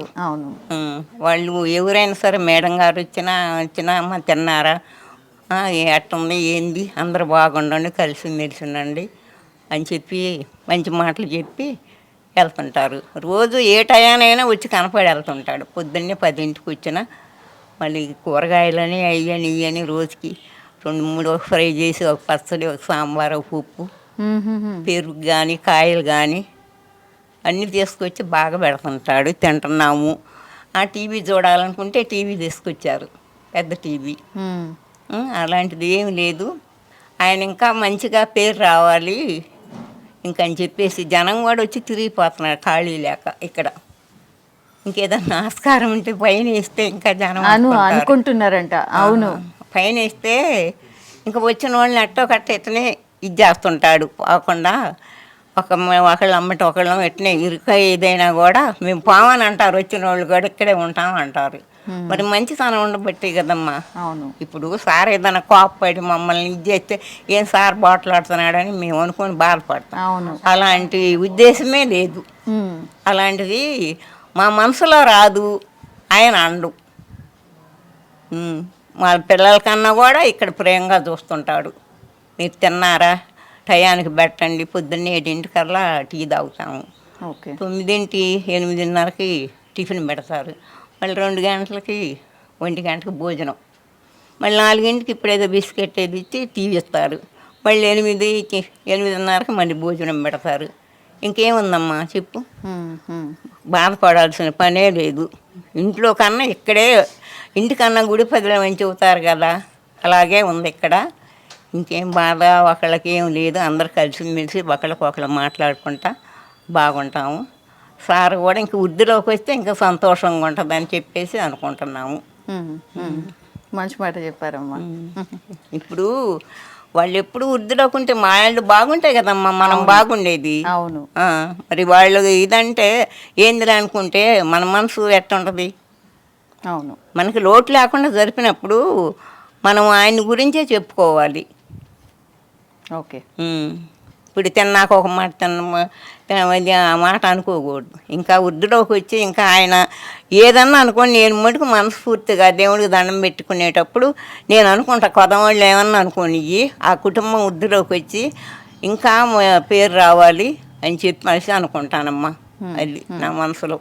వాళ్ళు ఎవరైనా సరే మేడం గారు వచ్చినా అమ్మ తిన్నారా, ఎట్టుంది ఏంది, అందరూ బాగుండండి, కలిసి మెలిసిండండి అని చెప్పి మంచి మాటలు చెప్పి వెళ్తుంటారు. రోజు ఏ టయానైనా వచ్చి కనపడి వెళ్తుంటాడు. పొద్దున్నే 10ంటికి వచ్చినా మళ్ళీ కూరగాయలని అయ్యని ఇవని రోజుకి 2-3 ఫ్రై చేసి, ఒక పచ్చడి, ఒక సాంబార్, ఒక ఉప్పు, పెరుగు కానీ కాయలు కానీ అన్నీ తీసుకొచ్చి బాగా పెడుతుంటాడు. తింటున్నాము. ఆ టీవీ చూడాలనుకుంటే టీవీ తీసుకొచ్చారు, పెద్ద టీవీ. అలాంటిది ఏమి లేదు. ఆయన ఇంకా మంచిగా పేరు రావాలి ఇంకని చెప్పేసి జనం కూడా వచ్చి తిరిగిపోతున్నారు ఖాళీ లేక. ఇక్కడ ఇంకేదన్నా ఆస్కారం ఉంటే పైన వేస్తే ఇంకా జనం అనుకుంటున్నారంట. అవును, పైన వేస్తే ఇంకా వచ్చిన వాళ్ళని అట్టో కట్ట ఎట్టనే ఇది చేస్తుంటాడు. కాకుండా ఒకళ్ళు అమ్మటి ఒకళ్ళం ఎట్టనే ఇరుక ఏదైనా కూడా మేము పామని అంటారు, వచ్చిన వాళ్ళు కూడా ఇక్కడే ఉంటాం అంటారు. మరి మంచితనం ఉండబట్టి కదమ్మా. అవును. ఇప్పుడు సార్ ఏదైనా కోపపడి మమ్మల్ని ఇది చేస్తే ఏం సార్ బాటలాడుతున్నాడని మేము అనుకొని బాధపడతాం. అవును. అలాంటి ఉద్దేశమే లేదు. అలాంటిది మా మనసులో రాదు. ఆయన అండు మా పిల్లల కన్నా కూడా ఇక్కడ ప్రేమగా చూస్తుంటాడు. మీరు తిన్నారా, టయానికి పెట్టండి, పొద్దున్నే 7:00కల్లా టీ తాగుతాము. 9, 8:30కి టిఫిన్ పెడతారు. మళ్ళీ 2 గంటలకి 1 గంటకి భోజనం. మళ్ళీ 4ంటికి ఇప్పుడేదో బిస్కెట్ ఏది ఇచ్చి టీ ఇస్తారు. మళ్ళీ 8:30కి మళ్ళీ భోజనం పెడతారు. ఇంకేముందమ్మా చెప్పు. బాధపడాల్సిన పనే లేదు. ఇంట్లో కన్నా ఇక్కడే, ఇంటికన్నా గుడి పదిలో అని చెబుతారు కదా, అలాగే ఉంది ఇక్కడ. ఇంకేం బాధ ఒకళ్ళకి ఏం లేదు. అందరు కలిసిమెలిసి ఒకళ్ళకొకళ్ళు మాట్లాడుకుంటా బాగుంటాము. సార్ కూడా ఇంక వృద్ధిలోకి వస్తే ఇంకా సంతోషంగా ఉంటుందని చెప్పేసి అనుకుంటున్నాము. మంచి మాట చెప్పారమ్మా. ఇప్పుడు వాళ్ళు ఎప్పుడు వృద్ధిలోకి ఉంటే మా వాళ్ళు బాగుంటాయి కదమ్మా, మనం బాగుండేది. అవును. మరి వాళ్ళు ఇదంటే ఏందిరా అనుకుంటే మన మనసు ఎట్టుంటుంది. అవును. మనకి లోటు లేకుండా జరిపినప్పుడు మనం ఆయన గురించే చెప్పుకోవాలి. ఓకే. ఇప్పుడు తిన్నాక ఒక మాట ఆ మాట అనుకోకూడదు. ఇంకా వృద్ధిలోకి వచ్చి ఇంకా ఆయన ఏదన్నా అనుకోండి. నేను మటుకు మనస్ఫూర్తిగా దేవుడికి దండం పెట్టుకునేటప్పుడు నేను అనుకుంటా, కొదవాళ్ళు ఏమన్నా అనుకోని ఆ కుటుంబం వృద్ధిలోకి వచ్చి ఇంకా పేరు రావాలి అని చెప్పేసి అనుకుంటానమ్మా. అది నా మనసులో.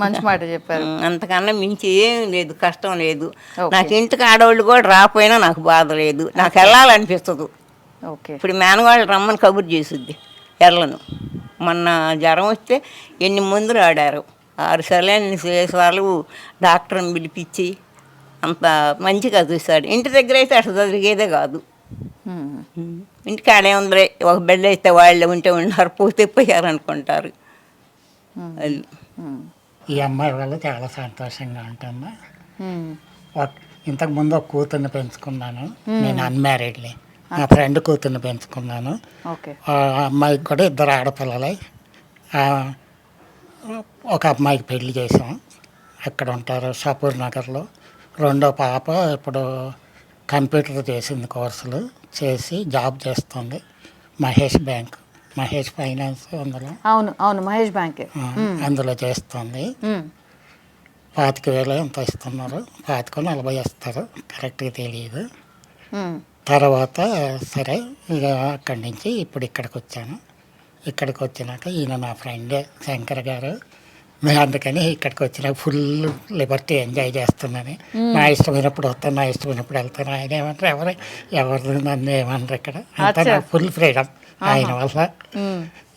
మంచి మాట చెప్పారు. అంతకన్నా మించి ఏం లేదు, కష్టం లేదు. నాకు ఇంటికి ఆడవాళ్ళు కూడా రాకపోయినా నాకు బాధ లేదు. నాకు వెళ్ళాలనిపిస్తుంది. ఇప్పుడు మేనవాళ్ళు రమ్మని కబురు చేసుద్ది ఎర్లను. మొన్న జ్వరం వస్తే ఎన్ని మందులు ఆడారు. 6 సార్లు డాక్టర్ని పిలిపించి అంత మంచిగా చూస్తాడు. ఇంటి దగ్గర అయితే అసలు జరిగేదే కాదు. ఇంటికి ఆడే ఉందరే, ఒక బెడ్ అయితే వాళ్ళు ఉంటే ఉన్నారు, పోతే పోయారు అనుకుంటారు. అది ఈ అమ్మాయి వల్ల చాలా సంతోషంగా ఉంటుందా. ఇంతకుముందు ఒక కూతుర్ని పెంచుకున్నాను నేను, అన్మ్యారీడ్లీ. మా ఫ్రెండ్ కూతుర్ని పెంచుకున్నాను. ఆ అమ్మాయికి కూడా 2 ఆడపిల్లలై ఒక అమ్మాయికి పెళ్లి చేసాం. అక్కడ ఉంటారు షాపూర్ నగర్లో. 2వ పాప ఇప్పుడు కంప్యూటర్ చేసింది, కోర్సులు చేసి జాబ్ చేస్తుంది. మహేష్ ఫైనాన్స్ అందులో. అవును అవును, మహేష్ బ్యాంక్ అందులో చేస్తుంది. 25,000 ఎంత ఇస్తున్నారు, 25-40 ఇస్తారు, కరెక్ట్గా తెలియదు. తర్వాత సరే ఇక అక్కడి నుంచి ఇప్పుడు ఇక్కడికి వచ్చాను. ఇక్కడికి వచ్చినాక ఈయన నా ఫ్రెండే శంకర్ గారు. మేము అందుకని ఇక్కడికి వచ్చినాక ఫుల్ లిబర్టీ ఎంజాయ్ చేస్తున్నాను. నా ఇష్టమైనప్పుడు వస్తాను, నా ఇష్టమైనప్పుడు వెళ్తాను. ఆయన ఏమంటారు, ఎవరు నన్ను ఏమన్నారు, ఇక్కడ అంతా నాకు ఫుల్ ఫ్రీడమ్ ఆయన వల్ల.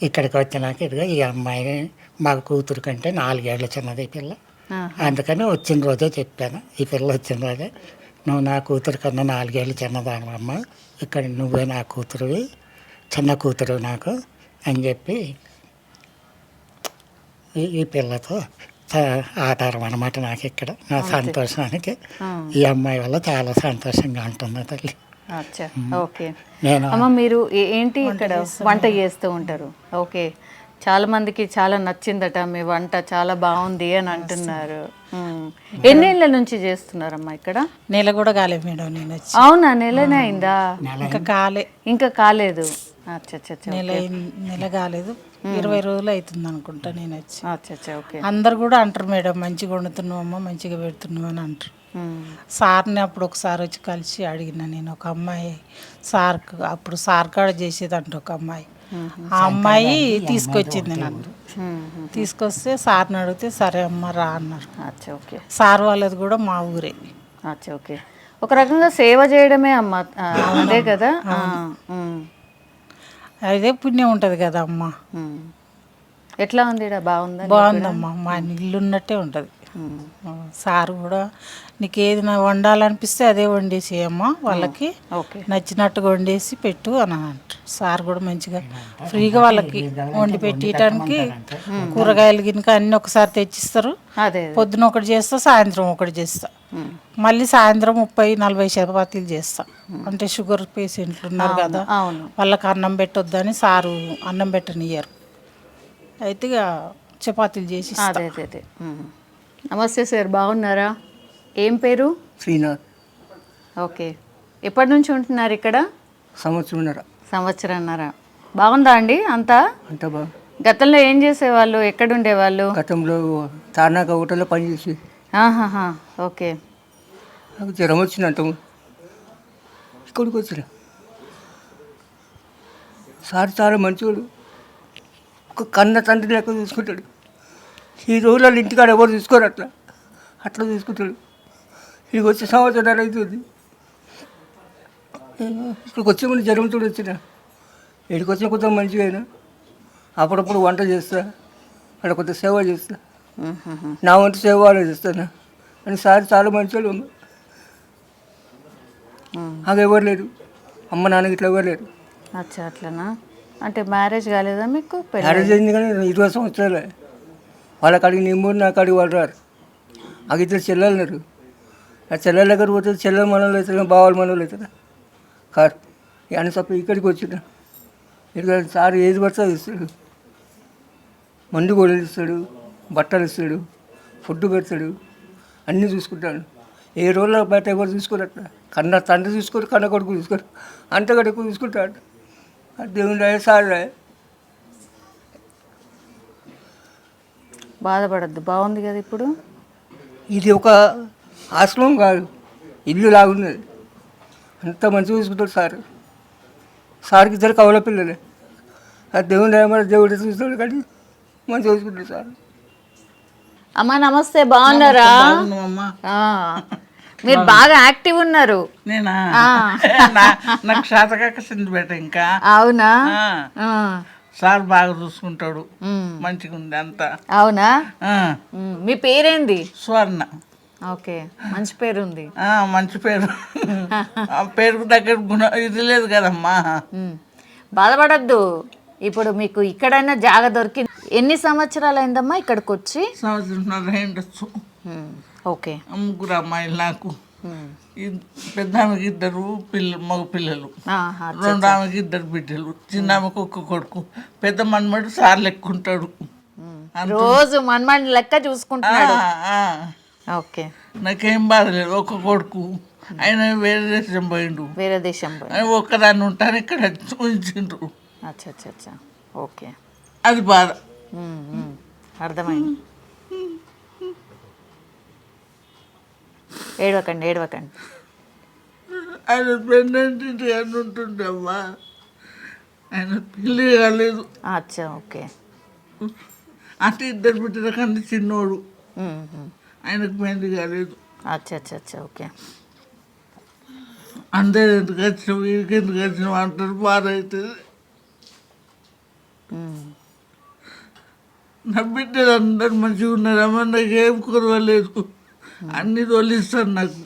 ఇక్కడికి వచ్చినాక ఇదిగో ఈ అమ్మాయి మా కూతురు కంటే 4 ఏళ్ళు చిన్నది ఈ పిల్ల. అందుకని వచ్చిన రోజే చెప్పాను, ఈ పిల్ల వచ్చిన రోజే, నువ్వు నా కూతురు కన్నా 4 ఏళ్ళు చిన్నదానమ్మ, ఇక్కడ నువ్వే నా కూతురువి, చిన్న కూతురు నాకు అని చెప్పి ఈ పిల్లతో ఆధారం అన్నమాట నాకు ఇక్కడ నా సంతోషానికి. ఈ అమ్మాయి వల్ల చాలా సంతోషంగా ఉంటుంది తల్లి. ఓకే. అమ్మ మీరు ఏంటి ఇక్కడ వంట చేస్తూ ఉంటారు? ఓకే, చాలా మందికి చాలా నచ్చిందట మీ వంట, చాలా బాగుంది అని అంటున్నారు. ఎన్నేళ్ళ నుంచి చేస్తున్నారమ్మా ఇక్కడ? నెల కూడా కాలేదు మేడం నేను వచ్చి. అవునా, నెలనే అయిందా? ఇంకా కాలేదు. నెల కాలేదు, 20 రోజులు అవుతుంది అనుకుంటా నేను వచ్చి. అందరు కూడా అంటారు మేడం మంచిగా వండుతున్నావు అమ్మ, మంచిగా పెడుతున్నావు అని అంటారు. సార్ని అప్పుడు ఒకసారి వచ్చి కలిసి అడిగిన నేను, ఒక అమ్మాయి సార్ అప్పుడు సార్ కాడ చేసేదంట ఒక అమ్మాయి. ఆ అమ్మాయి తీసుకొచ్చింది నన్ను. తీసుకొస్తే సార్ని అడిగితే సరే అమ్మ రా అన్నారు. సార్ వాళ్ళది కూడా మా ఊరే. ఓకే, ఒక రకంగా సేవ చేయడమే అమ్మ, అదే కదా. అదే పుణ్యం ఉంటుంది కదా అమ్మ. ఎట్లా ఉంది? బాగుందా? బాగుందమ్మా, మా ఇల్లు ఉన్నట్టే ఉంటుంది. సారు కూడా నీకు ఏది వండాలనిపిస్తే అదే వండేసేయమ్మా వాళ్ళకి నచ్చినట్టుగా వండేసి పెట్టు అని అంటారు. సార్ కూడా మంచిగా ఫ్రీగా వాళ్ళకి వండి పెట్టడానికి కూరగాయలు గినక అన్ని ఒకసారి తెచ్చిస్తారు. పొద్దున ఒకటి చేస్తా, సాయంత్రం ఒకటి చేస్తా, మళ్ళీ సాయంత్రం 30-40 చపాతీలు చేస్తా. అంటే షుగర్ పేషెంట్లు ఉన్నారు కదా, వాళ్ళకి అన్నం పెట్టొద్దని సారు అన్నం పెట్టనియ్యారు. అయితే ఇక చపాతీలు చేసి ఇస్తా. నమస్తే సార్, బాగున్నారా? ఏం పేరు? శ్రీనాథ్. ఓకే, ఎప్పటి నుంచి ఉంటున్నారు ఇక్కడ? సంవత్సరంన్నర. బాగుందా అండి అంతా? అంతా బాగా. గతంలో ఏం చేసేవాళ్ళు, ఎక్కడ ఉండేవాళ్ళు? గతంలో తార్నాక హోటల్లో పనిచేసి. ఓకే. నాకు జ్వరం వచ్చిందంట, ఇక్కడికి వచ్చిన. సార్ చాలా మంచివాడు, ఒక కన్న తండ్రి లెక్క చూసుకుంటాడు. ఈ రోజులలో ఇంటికాడ ఎవరు చూసుకోరు, అట్లా చూసుకుంటాడు. ఇక్కడికి వచ్చే సంవత్సరాలు అవుతుంది. ఇక్కడికి వచ్చే ముందు జ్వరంతో వచ్చిన. ఇక్కడికి వచ్చిన కొంత మంచిగా అయినా అప్పుడప్పుడు వంట చేస్తా, అక్కడ కొంత సేవ చేస్తా, నా వంట సేవ వాళ్ళు చేస్తాను అని. సార్ చాలా మంచివాళ్ళు. నాకు ఎవరు లేరు, అమ్మ నాన్నకి ఇట్లా ఎవరు లేరు. అట్లనా? అంటే మ్యారేజ్ కాలేదా మీకు? మ్యారేజ్ అయింది కానీ 20 సంవత్సరాలే. వాళ్ళ కాడికి నేను నా కాడికి వాళ్ళు రారు. నాకు ఇద్దరు చెల్లెలు ఉన్నారు. ఆ చెల్లెల దగ్గర పోతే చెల్లెల మనలు అవుతారు, బావాల మనలు అవుతారా కారు. అని తప్ప ఇక్కడికి వచ్చిన. ఇక్కడ సార్ ఏది పడితే అది ఇస్తాడు. మందు గోళీలు ఇస్తాడు, బట్టలు ఇస్తాడు, ఫుడ్ పెడతాడు, అన్నీ చూసుకుంటాడు. ఏ రోజుల్లో బయట ఎవరు చూసుకోరు. అట్లా కన్న తండ్రి చూసుకోరు, కన్న కొడుకు చూసుకోరు, అంతకంటే ఎక్కువ చూసుకుంటాడు. దేవుని రాయ సార్ రాయ. బాధపడద్దు, బాగుంది కదా ఇప్పుడు. ఇది ఒక ఆశ్రమం కాదు, ఇల్లు లాగున్నది. అంత మంచిగా చూసుకుంటాడు సార్. సార్కి ఇద్దరు కవల పిల్లలే. ఆ దేవుని రాయ దేవుడు చూస్తాడు కానీ మంచిగా చూసుకుంటాడు సార్. అమ్మా నమస్తే, బాగున్నారా? మీరు బాగా యాక్టివ్ ఉన్నారు. నేనా? నాకు శాతకాక సింధు బేట ఇంకా. అవునా? సార్ బాగా చూసుకుంటాడు, మంచిగా ఉంది అంతా. అవునా? మీ పేరేంది? స్వర్ణ. ఓకే, మంచి పేరు ఉంది. మంచి పేరు. పేరుకు దగ్గర ఇది లేదు కదమ్మా. బాధపడద్దు. ఇప్పుడు మీకు ఇక్కడైనా జాగ దొరికింది. ఎన్ని సంవత్సరాలు అయిందమ్మా ఇక్కడికి వచ్చి? సంవత్సరం అయిండొచ్చు. ఓకే. ముగ్గురు అమ్మాయిలు నాకు. పెద్ద ఆమెకి 2 మగ పిల్లలు, 2 ఆమెకి 2 బిడ్డలు, చిన్న ఆమెకు 1 కొడుకు. పెద్ద మన్మడు సార్ లెక్కుంటాడు, రోజు మన్మడి లెక్క చూసుకుంటున్నాడు. ఓకే. నాకేం బాధ లేదు. 1 కొడుకు, ఆయన వేరే దేశం పోయిండు. వేరే దేశం పోయిండు. ఒక్కదాన్ని ఉంటాను, ఇక్కడ ఉంచిండ్రు. అచ్చా. ఓకే, అది బాధ. అర్థమైంది. ఏడవకండి. ఆయన పెళ్ళంటే అని ఉంటుండమ్మా. ఆయన పెళ్ళి కాలేదు. అచ్చా, ఓకే. అంటే 2 బిడ్డల కన్నా చిన్నోడు, ఆయనకు పెళ్ళి కాలేదు. అచ్చా, ఓకే. అందరు ఎందుకు వచ్చినావు, వీడికి ఎందుకు వచ్చినావు అంటారు, బాధ అవుతుంది. నా బిడ్డలు అందరు మంచిగా ఉన్నారమ్మా, నాకు ఏం కురవలేదు. అన్ని తోలిస్తారు నాకు,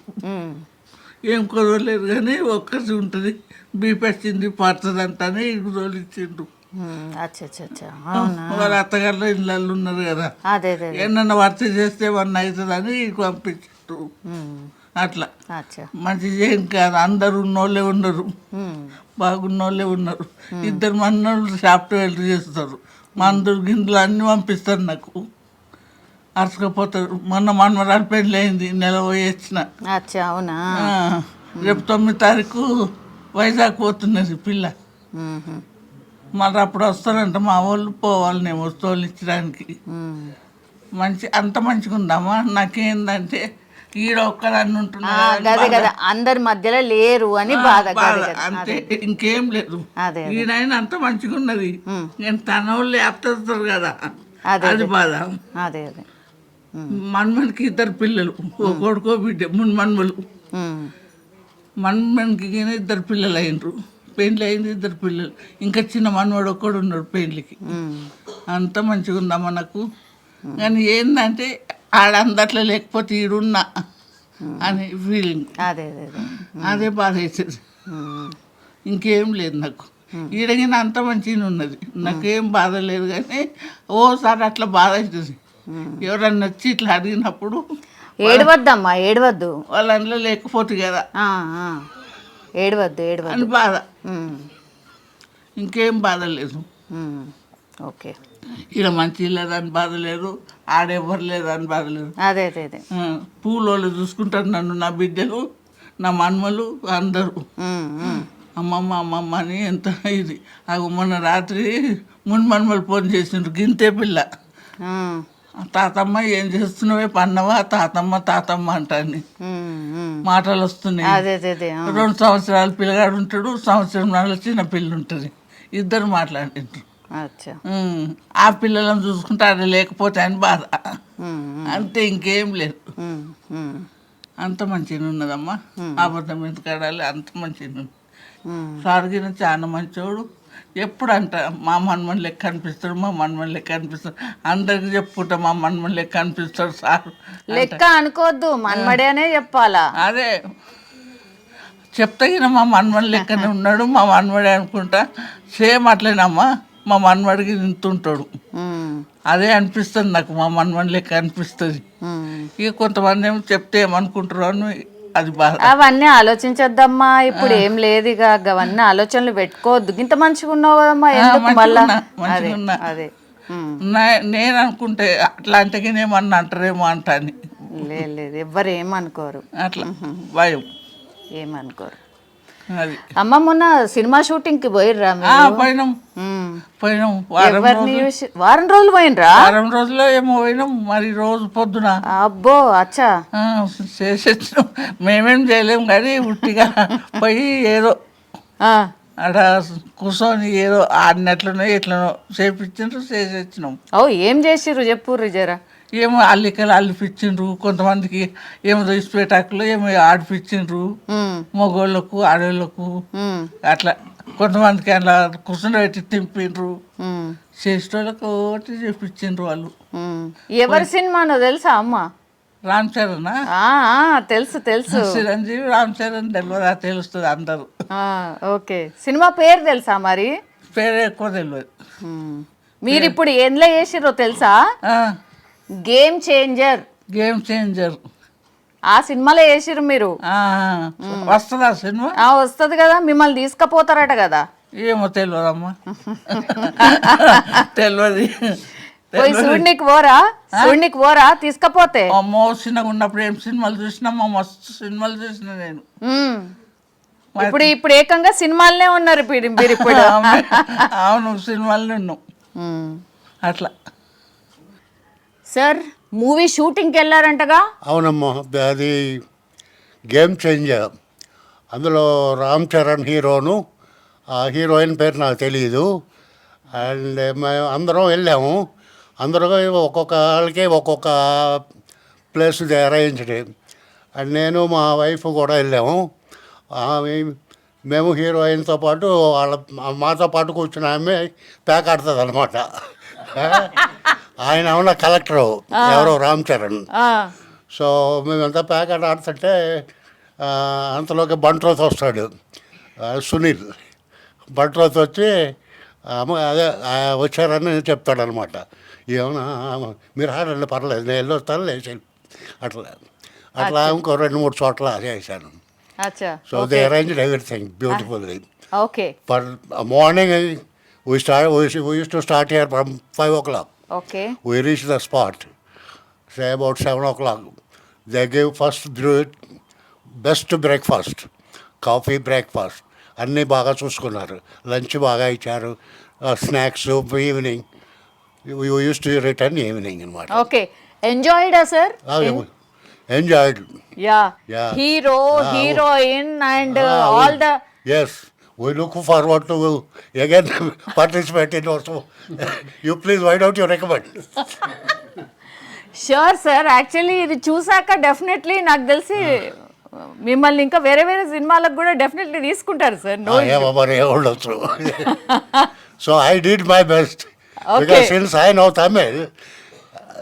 ఏం కురవలేదు. కానీ ఒక్కటి ఉంటుంది, బీపీ వచ్చింది పడుతుంది అంటని ఇటు తోలిచ్చిండ్రు. వాళ్ళ అత్తగారులో ఇళ్ళల్లో ఉన్నారు కదా, ఏమన్నా వర్త చేస్తే ఏమన్నా అవుతుందని ఇటు పంపించారు. అట్లా మంచిగా ఏం కాదు. అందరు ఉన్నోళ్ళే ఉన్నారు, బాగున్నోళ్ళే ఉన్నారు. 2 మన్నోళ్ళు సాఫ్ట్వేర్ చేస్తారు. మందులు గిందులు అన్నీ పంపిస్తారు నాకు, అరసకపోతారు. మొన్న మన్మరాలు పెళ్ళి అయింది, నెల పోయి వచ్చిన. అవునా? రేపు 9 తారీఖు వైజాగ్ పోతున్నది పిల్ల. మళ్ళీ అప్పుడు వస్తారంట మా వాళ్ళు, పోవాలి నేను వస్తువులు ఇచ్చడానికి. అంత మంచిగా ఉందమ్మా. నాకేందంటే ఈడ ఒక్కదాన్ని ఉంటున్నా, అందరి మధ్యలో లేరు అని బాధ అంతే, ఇంకేం లేదు. ఈయన అంత మంచిగా ఉన్నది, నేను తన వాళ్ళు ఆపుతారు కదా, అది బాధ. మన్మన్కి 2 పిల్లలు, 1 కొడుకో బిడ్డ, 3 మన్మలు. మన్మన్కి 2 పిల్లలు అయినరు, పెళ్ళి అయింది 2 పిల్లలు. ఇంకా చిన్న మన్మడు ఒక్కడు ఉన్నాడు పెళ్ళికి. అంత మంచిగా ఉందమ్మా నాకు. కానీ ఏంటంటే ఆడందట్లో లేకపోతే ఈడున్నా అని ఫీలింగ్. అదే అదే అదే అదే బాధ అవుతుంది. ఇంకేం లేదు నాకు. ఈడగిన అంత మంచిగా ఉన్నది, నాకేం బాధ లేదు. కానీ ఓసారి అట్లా బాధ అవుతుంది. ఎవరన్నా వచ్చి ఇట్లా అడిగినప్పుడు ఏడవద్దమ్మా, ఏడవద్దు. వాళ్ళ అందులో లేకపోతే కదా ఏడవద్దు, అని ఏడవద్దు. బాధ. ఇంకేం బాధ లేదు. ఓకే. ఈడ మంచి లేదని బాధ లేదు, ఆడెవ్వరు లేదని బాధ లేదు. అదే అదే అదే పూలోళ్ళు చూసుకుంటారు నన్ను, నా బిడ్డలు, నా మన్మలు అందరూ. అమ్మమ్మ అమ్మమ్మ అని ఎంత ఇది. మొన్న రాత్రి మన్మలు ఫోన్ చేసిండ్రు, గింతే పిల్ల తాతమ్మ ఏం చేస్తున్నావే పన్నవా, తాతమ్మ తాతమ్మ అంటాన్ని మాటలు వస్తున్నాయి. 2 సంవత్సరాల పిల్లగాడు ఉంటాడు, సంవత్సరం నాలుగు చిన్న పిల్ల ఉంటుంది, ఇద్దరు మాట్లాడింటారు. ఆ పిల్లలను చూసుకుంటే అది లేకపోతే అని బాధ, అంతే, ఇంకేం లేదు. అంత మంచిగా ఉన్నదమ్మా, అబద్ధం ఎందుకు ఆడాలి, అంత మంచిగా ఉంది. సార్గిన చాలా మంచోడు. ఎప్పుడు అంట మా మన్మని లెక్క అనిపిస్తాడు, మా మన్మని లెక్క అనిపిస్తాడు, అందరికి చెప్పుకుంటా మా మన్మని లెక్క అనిపిస్తాడు సార్. లెక్క అనుకోవద్దు, మన్మడే అనే చెప్పాలా. అదే చెప్తా మా మన్మని లెక్కనే ఉన్నాడు, మా మన్మడే అనుకుంటా. సేమ్ అట్లేనమ్మా, మా మన్మడికి నింతుంటాడు. అదే అనిపిస్తుంది నాకు, మా మన్మని లెక్క అనిపిస్తుంది. ఇక కొంతమంది ఏమో చెప్తే ఏమనుకుంటారు అని అది బాధ. అవన్నీ ఆలోచించద్దమ్మా, ఇప్పుడు ఏం లేదు ఇక అవన్నీ ఆలోచనలు పెట్టుకోవద్దు. ఇంత మంచిగా ఉన్నావు కదమ్మా, ఎందుకు మళ్ళా. అదే నేను అనుకుంటే అట్లాంటికి ఏమన్నా అంటారేమో అంటాను. లేదు, ఎవ్వరు ఏమనుకోరు, అట్లా భయం ఏమనుకోరు. అమ్మ మొన్న సినిమా షూటింగ్ కి పోయిర్రా? పోయినాం. వారం రోజులు పోయినరా? వారం రోజుల్లో ఏమో పోయినాం. మరి రోజు పొద్దున అబ్బో అచ్చా చేసేచ్చినాం. మేమేం చేయలేము కానీ ఉట్టిగా పోయి ఏదో అక్కడ కూర్చొని ఏదో ఆడినట్లనో ఎట్లనో చేపించిండ్రు, చేసేచ్చినాం. ఏం చేసిర్రు చెప్పుర్రు జరా. ఏమో అల్లికలు అల్లిపించిండ్రు, కొంతమందికి ఏమో ఇస్పేటాకులు ఏమో ఆడిపించిండ్రు, మగోళ్ళకు ఆడోళ్ళకు అట్లా. కొంతమందికి అలా కూర్చుని తింపిండ్రు, చేసేటోళ్ళకి ఒకటి చేపించిండ్రు వాళ్ళు. ఎవరి సినిమానో తెలుసా అమ్మ? రామ్ చరణ్. తెలుసు తెలుసు. చిరంజీవి రామ్ చరణ్ తెలియదా? తెలుస్తుంది అందరూ. ఓకే. సినిమా పేరు తెలుసా మరి? పేరు ఎక్కువ తెలియదు. మీరు ఇప్పుడు ఎందులో చేసిర్రో తెలుసా? Game changer. గేమ్ చేంజర్ ఆ సినిమాలో వేసిర్రు మీరు. వస్తుందా సినిమా? వస్తుంది కదా, మిమ్మల్ని తీసుకుపోతారట కదా. ఏమో తెలియదమ్మా, తెలియదు. పోయి చూడనికి పోరా తీసుకపోతే. అమ్మో చిన్నగా ఉన్నప్పుడు ఏం సినిమాలు చూసినామా, మస్తు సినిమాలు చూసిన నేను. ఇప్పుడు ఏకంగా సినిమాలనే ఉన్నారు మీరు ఇప్పుడు. అవును, సినిమాలనే ఉన్నాం అట్లా. సార్ మూవీ షూటింగ్కి వెళ్ళారంటగా? అవునమ్మా, అది గేమ్ చేంజర్. అందులో రామ్ చరణ్ హీరోను, ఆ హీరోయిన్ పేరు నాకు తెలియదు. అండ్ మేము అందరం వెళ్ళాము. అందరూ ఒక్కొక్క వాళ్ళకి ఒక్కొక్క ప్లేస్ అరేంజ్డ్. అండ్ నేను మా వైఫ్ కూడా వెళ్ళాము. మేము హీరోయిన్తో పాటు మాతో పాటు కూర్చున్న ఆమె ప్యాక్ ఆడుతుంది అనమాట. ఆయన ఉన్న కలెక్టరు ఎవరో రామ్ చరణ్. సో మేమంతా ప్యాకెట్ ఆడుతుంటే అంతలోకి బంట్రోత్ వస్తాడు, సునీల్. బంట్రోత్ వచ్చి అదే వచ్చారని చెప్తాడు అనమాట. ఏమన్నా మీరు ఆడండి పర్లేదు, నేను వెళ్ళొస్తాను లేచి అట్లా ఇంకో 2-3 చోట్ల చేశాను. So they arranged everything beautifully. For morning we used to start here from 5 o'clock. Okay. We reached the spot, say about 7 o'clock. They gave best breakfast, coffee breakfast. అన్నీ బాగా చూసుకున్నారు. లంచ్ బాగా ఇచ్చారు, snacks evening. We used to return evening అనమాట. Okay. Enjoyed sir? Enjoyed. Yeah. Hero, heroine and all the. Yes. We look forward to again participate in also. You please, why don't you recommend? Sure sir, actually ఇది చూసాక definitely నాకు తెలిసి మిమ్మల్ని ఇంకా వేరే వేరే సినిమాలకు కూడా డెఫినెట్లీ తీసుకుంటారు సార్. ఉండొచ్చు. So I did my best. Because since I know Tamil,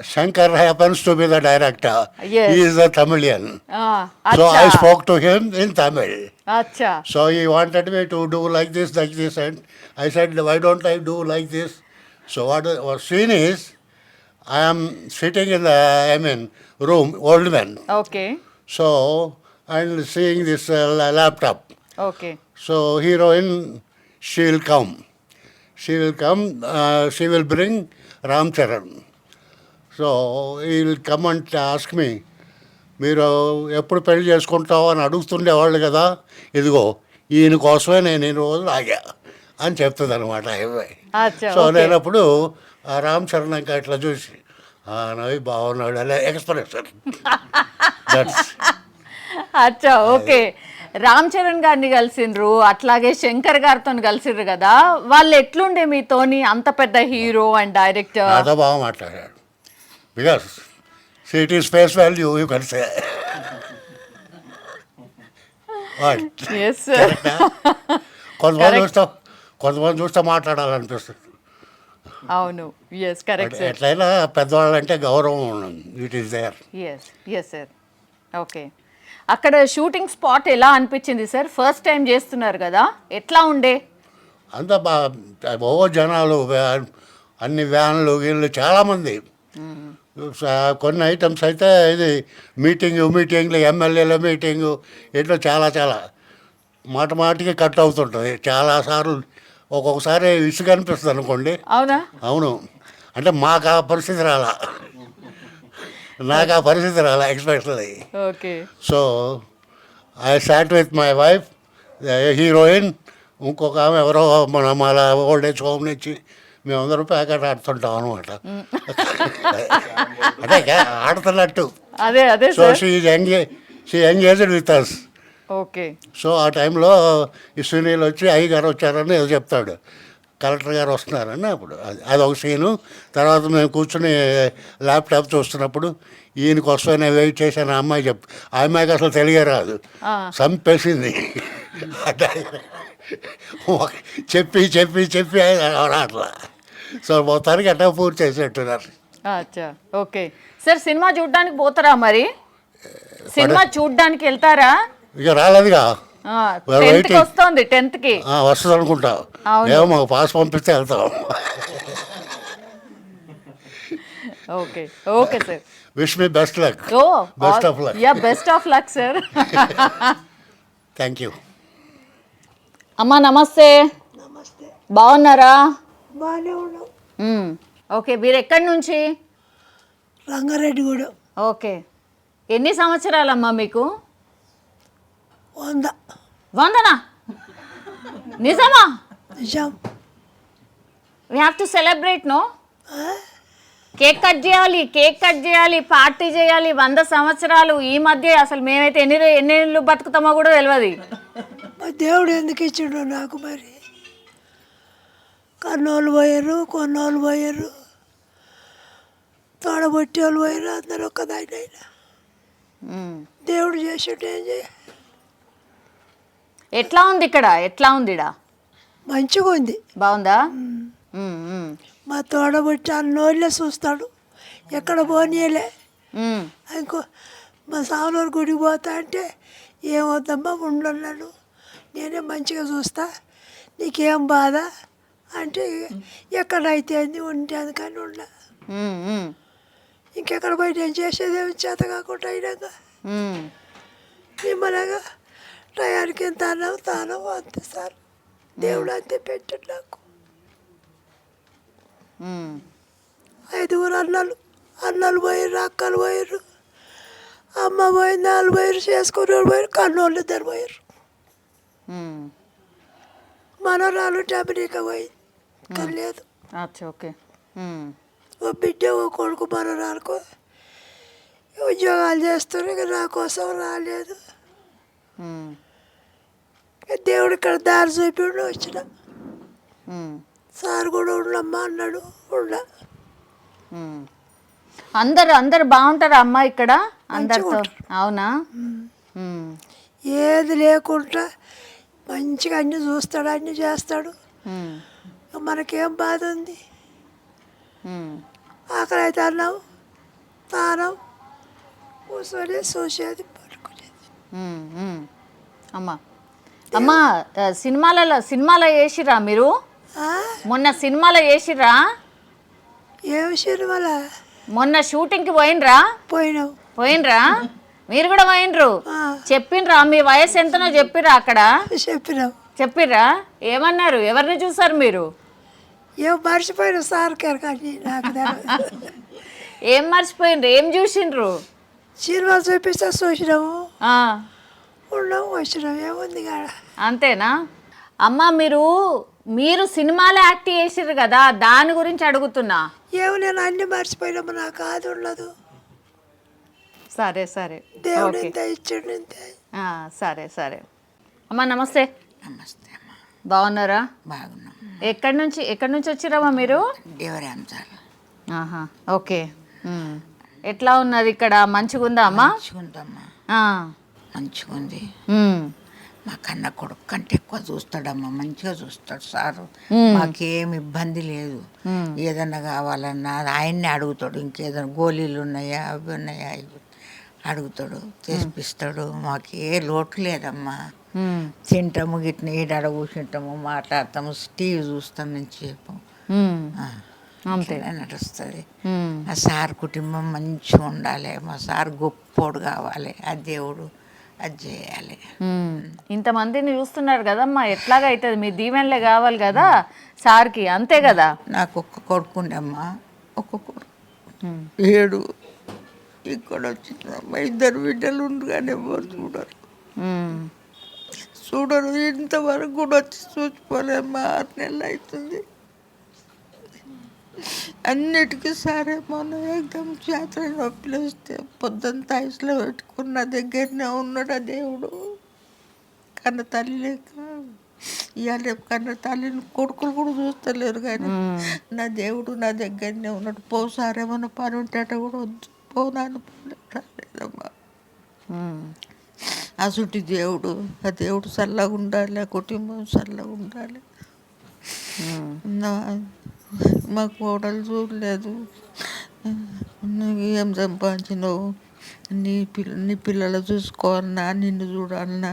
Shankar happens to be the director. Yes. He is a Tamilian. So acha. I spoke to him in Tamil. Acha. So he wanted me to do like this, and I said, why don't I do like this? So what scene is, I am sitting in the, room, old man. Okay. So I'm seeing this laptop. Okay. So heroine, she will come. She will bring Ram Charan. So he will come and ask me, మీరు ఎప్పుడు పెళ్లి చేసుకుంటావు అని అడుగుతుండేవాళ్ళు కదా, ఇదిగో ఈయన కోసమే నేను ఈ రోజు ఆగా అని చెప్తుంది అనమాట. సో నేను అప్పుడు రామ్ చరణ్ ఇంకా ఇట్లా చూసి నవ్వి బాగున్నాడు అనే ఎక్స్ప్రెషన్. అచ్చా, ఓకే. రామ్ చరణ్ గారిని కలిసిండ్రు, అట్లాగే శంకర్ గారితో కలిసిండ్రు కదా, వాళ్ళు ఎట్లుండే మీతోని? అంత పెద్ద హీరో అండ్ డైరెక్టర్. నాతో బాగా మాట్లాడాడు. Because it is face value, you can say. కొంతమంది చూస్తే మాట్లాడాలనిపిస్తుంది. అవును, ఎస్, కరెక్ట్. ఎట్లయినా పెద్దవాళ్ళంటే గౌరవం, it is there. Yes sir. Okay, అక్కడ షూటింగ్ స్పాట్ ఎలా అనిపించింది సార్? ఫస్ట్ టైం చేస్తున్నారు కదా, ఎట్లా ఉండే? అంత జనాలు, అన్ని వ్యాన్లు వీళ్ళు చాలామంది. కొన్ని ఐటమ్స్ అయితే ఇది మీటింగ్లు, ఎమ్మెల్యేల మీటింగు, ఇట్లా చాలా మాటికి కట్ అవుతుంటుంది చాలాసార్లు. ఒక్కొక్కసారి విసుగు అనిపిస్తుంది అనుకోండి. అవును, అంటే మాకు ఆ పరిస్థితి రాలా, నాకు ఆ పరిస్థితి రాలా especially. So I sat with my wife, heroine, ఇంకొక ఆమె ఎవరో మన ఓల్డ్ ఏజ్ హోమ్ నుంచి మేమందరూ ప్యాకెట్ ఆడుతుంటాం అనమాట. అంటే ఆడుతున్నట్టు. So she engaged with us. Okay. So ఆ టైంలో ఈ సునీల్ వచ్చి అయ్యగారు వచ్చారని ఏదో చెప్తాడు, కలెక్టర్ గారు వస్తున్నారని. అప్పుడు అదొక సీను. తర్వాత మేము కూర్చుని ల్యాప్టాప్ చూస్తున్నప్పుడు ఈయన కోసమే నేను వెయిట్ చేశాను. ఆ అమ్మాయికి అసలు తెలియ రాదు, చంపేసింది. చెప్పి అట్లా. సో మొత్తానికి అట్లా పూర్తి చేసేట్టున్నారు. ఓకే సార్, సినిమా చూడడానికి పోతారా మరి? సినిమా చూడడానికి వెళ్తారా? ఇక రాలేదుగా, వస్తుంది 10th కి వస్తుంది అనుకుంటా. ఏమో మాకు పాస్ పంపిస్తే వెళ్తాం. Okay okay sir, wish me best luck. Best of luck. Best of luck sir. Thank you. అమ్మా నమస్తే. బాగున్నారా? బాగానే ఉన్నాం. ఓకే, మీరు ఎక్కడి నుంచి? రంగారెడ్డిగూడెం. ఓకే, ఎన్ని సంవత్సరాలమ్మా మీకు? 100. 100నా? నిజమా? నిజం. We have to celebrate, no? Cake cut చేయాలి, పార్టీ చేయాలి. 100 సంవత్సరాలు. ఈ మధ్య అసలు మేమైతే ఎన్ని ఏళ్ళు బతుకుతామో కూడా తెలియదు. దేవుడు ఎందుకు ఇచ్చిండు నాకు మరి? కన్నోళ్ళు పోయారు, కొన్నోళ్ళు పోయారు, తోడబొట్టి వాళ్ళు పోయారు, అందరూ ఒక్కదాయినా దేవుడు చేసిండు. ఏం చేయాలి? ఎట్లా ఉంది ఇక్కడ? ఎట్లా ఉంది? మంచిగా ఉంది. బాగుందా? మా తోడబొట్టి అన్నోళ్ళే చూస్తాడు, ఎక్కడ పోనీయలే. ఇంకో మా సావులూరు గుడికి పోతా అంటే ఏమవుద్దమ్మా ఉండన్నాను, నేనే మంచిగా చూస్తా, నీకేం బాధ అంటే ఎక్కడైతే అంది ఉంటుంది కానీ ఉండ. ఇంకెక్కడ పోయి నేను చేసేదేమి చేత కాకుండా అయినాక నిమ్మలాగా టయానికి ఎంత అన్నావు తాను అంతే సార్. దేవుడు అంతే పెట్టాడు నాకు. 5 అన్నలు పోయారు, అక్కలు పోయారు, అమ్మ పోయింది, వాళ్ళు పోయారు, చేసుకుని వాళ్ళు పోయారు, కన్నోళ్ళు 2 పోయారు. మనోరాలు అమెరికా పోయింది, కానీ లేదు. ఓకే, ఓ బిడ్డ ఓ కొడుకు మనోరాలకు ఉద్యోగాలు చేస్తారు. ఇక నా కోసం రాలేదు. దేవుడు ఇక్కడ దారి చూపిండు, వచ్చిన. సార్ కూడా ఉండమ్మా అన్నాడు, ఉండ. అందరు బాగుంటారా అమ్మా ఇక్కడ? అందరితో? అవునా? ఏది లేకుండా మంచిగా అన్ని చూస్తాడు, అన్ని చేస్తాడు. మనకేం బాధ ఉంది? ఆకలి అయితే అన్నావు స్నానం కూర్చొని చూసేది పడుకునేది. అమ్మా అమ్మా సినిమాలో వేసిర్రా మీరు? మొన్న సినిమాలో వేసిర్రా? ఏం సినిమాలా? మొన్న షూటింగ్కి పోయినరా? పోయినరా? మీరు కూడా పోయినరు? చెప్పిండ్రా మీ వయసు ఎంతనో చెప్పిర్రా అక్కడ? చెప్పిర్రా? ఏమన్నారు? ఎవరిని చూసారు మీరు? మర్చిపోయిన సార్ కానీ నాకు ఏం మర్చిపోయినరు? ఏం చూసిండ్రు? సినిమా చూపిస్తే చూసినాము, ఉన్నాము, వచ్చినాము, ఏముంది కాడ. అంతేనా? అమ్మ మీరు సినిమాలో యాక్ట్ చేసిర్రు కదా, దాని గురించి అడుగుతున్నా. నేను అన్ని మర్చిపోయినాము, నాకు అది ఉండదు. సరే సరే, దేవుడు ఎంత ఇచ్చాడు అంతే. సరే అమ్మా. నమస్తే. నమస్తే అమ్మా. బాగున్నారా? బాగున్నాం. ఎక్కడి నుంచి వచ్చిరమ్మా మీరు? దేవరాంచాలి. ఓకే. ఎట్లా ఉన్నది ఇక్కడ? మంచిగా ఉందా అమ్మా? మంచిగుందమ్మా, మంచిగా ఉంది. మా కన్న కొడుకు కంటే ఎక్కువ చూస్తాడమ్మా, మంచిగా చూస్తాడు సారు. మాకేం ఇబ్బంది లేదు. ఏదన్నా కావాలన్నా ఆయన్ని అడుగుతాడు. ఇంకేదైనా గోళీలు ఉన్నాయా, అవి ఉన్నాయా, ఇవి అడుగుతాడు, చేపిస్తాడు. మాకు ఏ లోటు లేదమ్మా. తింటాము, గిట్ల ఈడ కూర్చుంటాము, మాట్లాడతాము, టీవీ చూస్తాం మంచిసేపు, అంతే నడుస్తుంది. ఆ సార్ కుటుంబం మంచిగా ఉండాలి. మా సార్ గొప్పోడు కావాలి. ఆ దేవుడు అది చేయాలి. ఇంతమందిని చూస్తున్నారు కదమ్మా, ఎట్లాగా అవుతుంది? మీ దీవెనలే కావాలి కదా సార్కి, అంతే కదా? నాకు ఒక్క కొడుకుండే అమ్మా, ఒక్క కొడుకు 7 ఇక్కడ వచ్చిందమ్మా. 2 బిడ్డలు ఉండు కానీ ఎవరు చూడరు. ఇంతవరకు కూడా వచ్చి చూసిపోలేమ్మా. 6 నెలలు అవుతుంది. అన్నిటికీ సరే మొన్న ఎగ్జామ్ జాతర నొప్పులు వస్తే పొద్దున్న ఐస్లో పెట్టుకున్న దగ్గరనే ఉన్నాడు ఆ దేవుడు. కన్న తల్లి లేక ఇవాళ కన్న తల్లిని కొడుకులు కూడా చూస్తలేరు, కానీ నా దేవుడు నా దగ్గరనే ఉన్నాడు. పోసారేమన్నా పని ఉంటే కూడా వద్దు, పోనాను రాలేదమ్మా. అసుటి దేవుడు, ఆ దేవుడు చల్లగా ఉండాలి, ఆ కుటుంబం చల్లగా ఉండాలి. మా కోడలు చూడలేదు. నువ్వు ఏం సంపాదించినావు, నీ పిల్లలు చూసుకోవాలన్నా, నిన్ను చూడాలన్నా,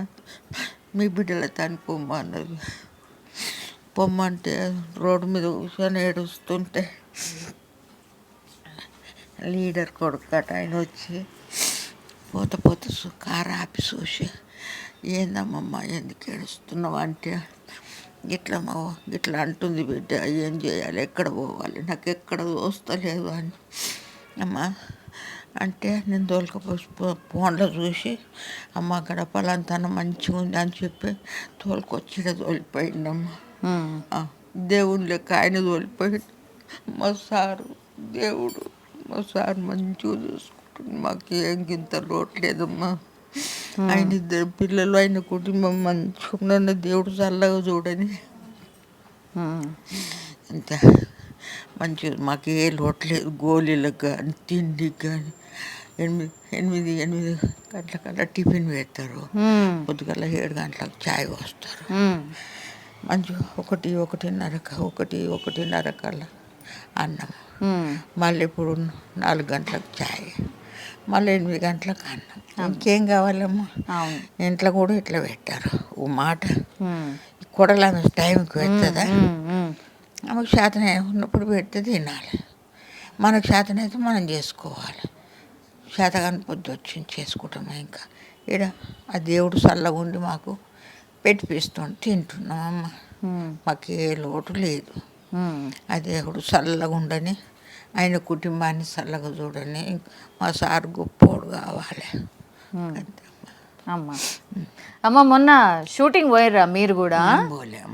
మీ బిడ్డలతో అని పొమ్మన్నది. పొమ్మంటే రోడ్డు మీద కూర్చొని ఏడుస్తుంటే లీడర్ కొడుకు అట ఆయన వచ్చి పోతే కారు ఆపి చూసి, ఏందమ్మమ్మ ఎందుకు ఏడుస్తున్నావు అంటే, ఇట్లా అంటుంది బిడ్డ, ఏం చేయాలి, ఎక్కడ పోవాలి, నాకు ఎక్కడ వస్తలేదు అని అమ్మ అంటే, నేను తోలుకపోయి ఫోన్లో చూసి అమ్మ అక్కడ పలాంతనం మంచిగా ఉంది అని చెప్పి తోలుకొచ్చి తోలిపోయిందమ్మా. దేవుని లెక్క ఆయన తోలిపోయింది. మా సారు దేవుడు, మా సారు మంచిగా చూసుకుంటుంది. మాకు ఏం ఇంత లోటు లేదమ్మా. ఆయన 2 పిల్లలు, ఆయన కుటుంబం మంచుకున్న దేవుడు చల్లగా చూడని అంత మంచిగా. మాకు ఏ లోటు లేదు. గోళీలకు కానీ తిండికి కానీ 8 గంటలకల్లా టిఫిన్ పెడతారు. పొద్దుగల 7 గంటలకు చాయ్ పోస్తారు. మంచిగా 1:30 కల్లా అన్నం, మళ్ళీ ఇప్పుడు 4 గంటలకు చాయ్, మళ్ళీ 8 గంటలకు అన్నం. ఇంకేం కావాలమ్మా? ఇంట్లో కూడా ఇట్లా పెట్టారు. ఓ మాట కొడలు ఆమె టైంకి పెడుతుందా? ఆమెకు శాతం ఉన్నప్పుడు పెడితే తినాలి. మనకు శాతం అయితే మనం చేసుకోవాలి. శాతగాని పొద్దు వచ్చి చేసుకుంటాము. ఇంకా ఈడ ఆ దేవుడు చల్లగా ఉండి మాకు పెట్టిపిస్తుంటే తింటున్నామమ్మ. మాకు ఏ లోటు లేదు. ఆ దేవుడు చల్లగా ఉండని, ఆయన కుటుంబాన్ని చల్లగా చూడని, మా సార్ గొప్పోడు కావాలి. అమ్మ మొన్న షూటింగ్ పోయారా మీరు కూడా?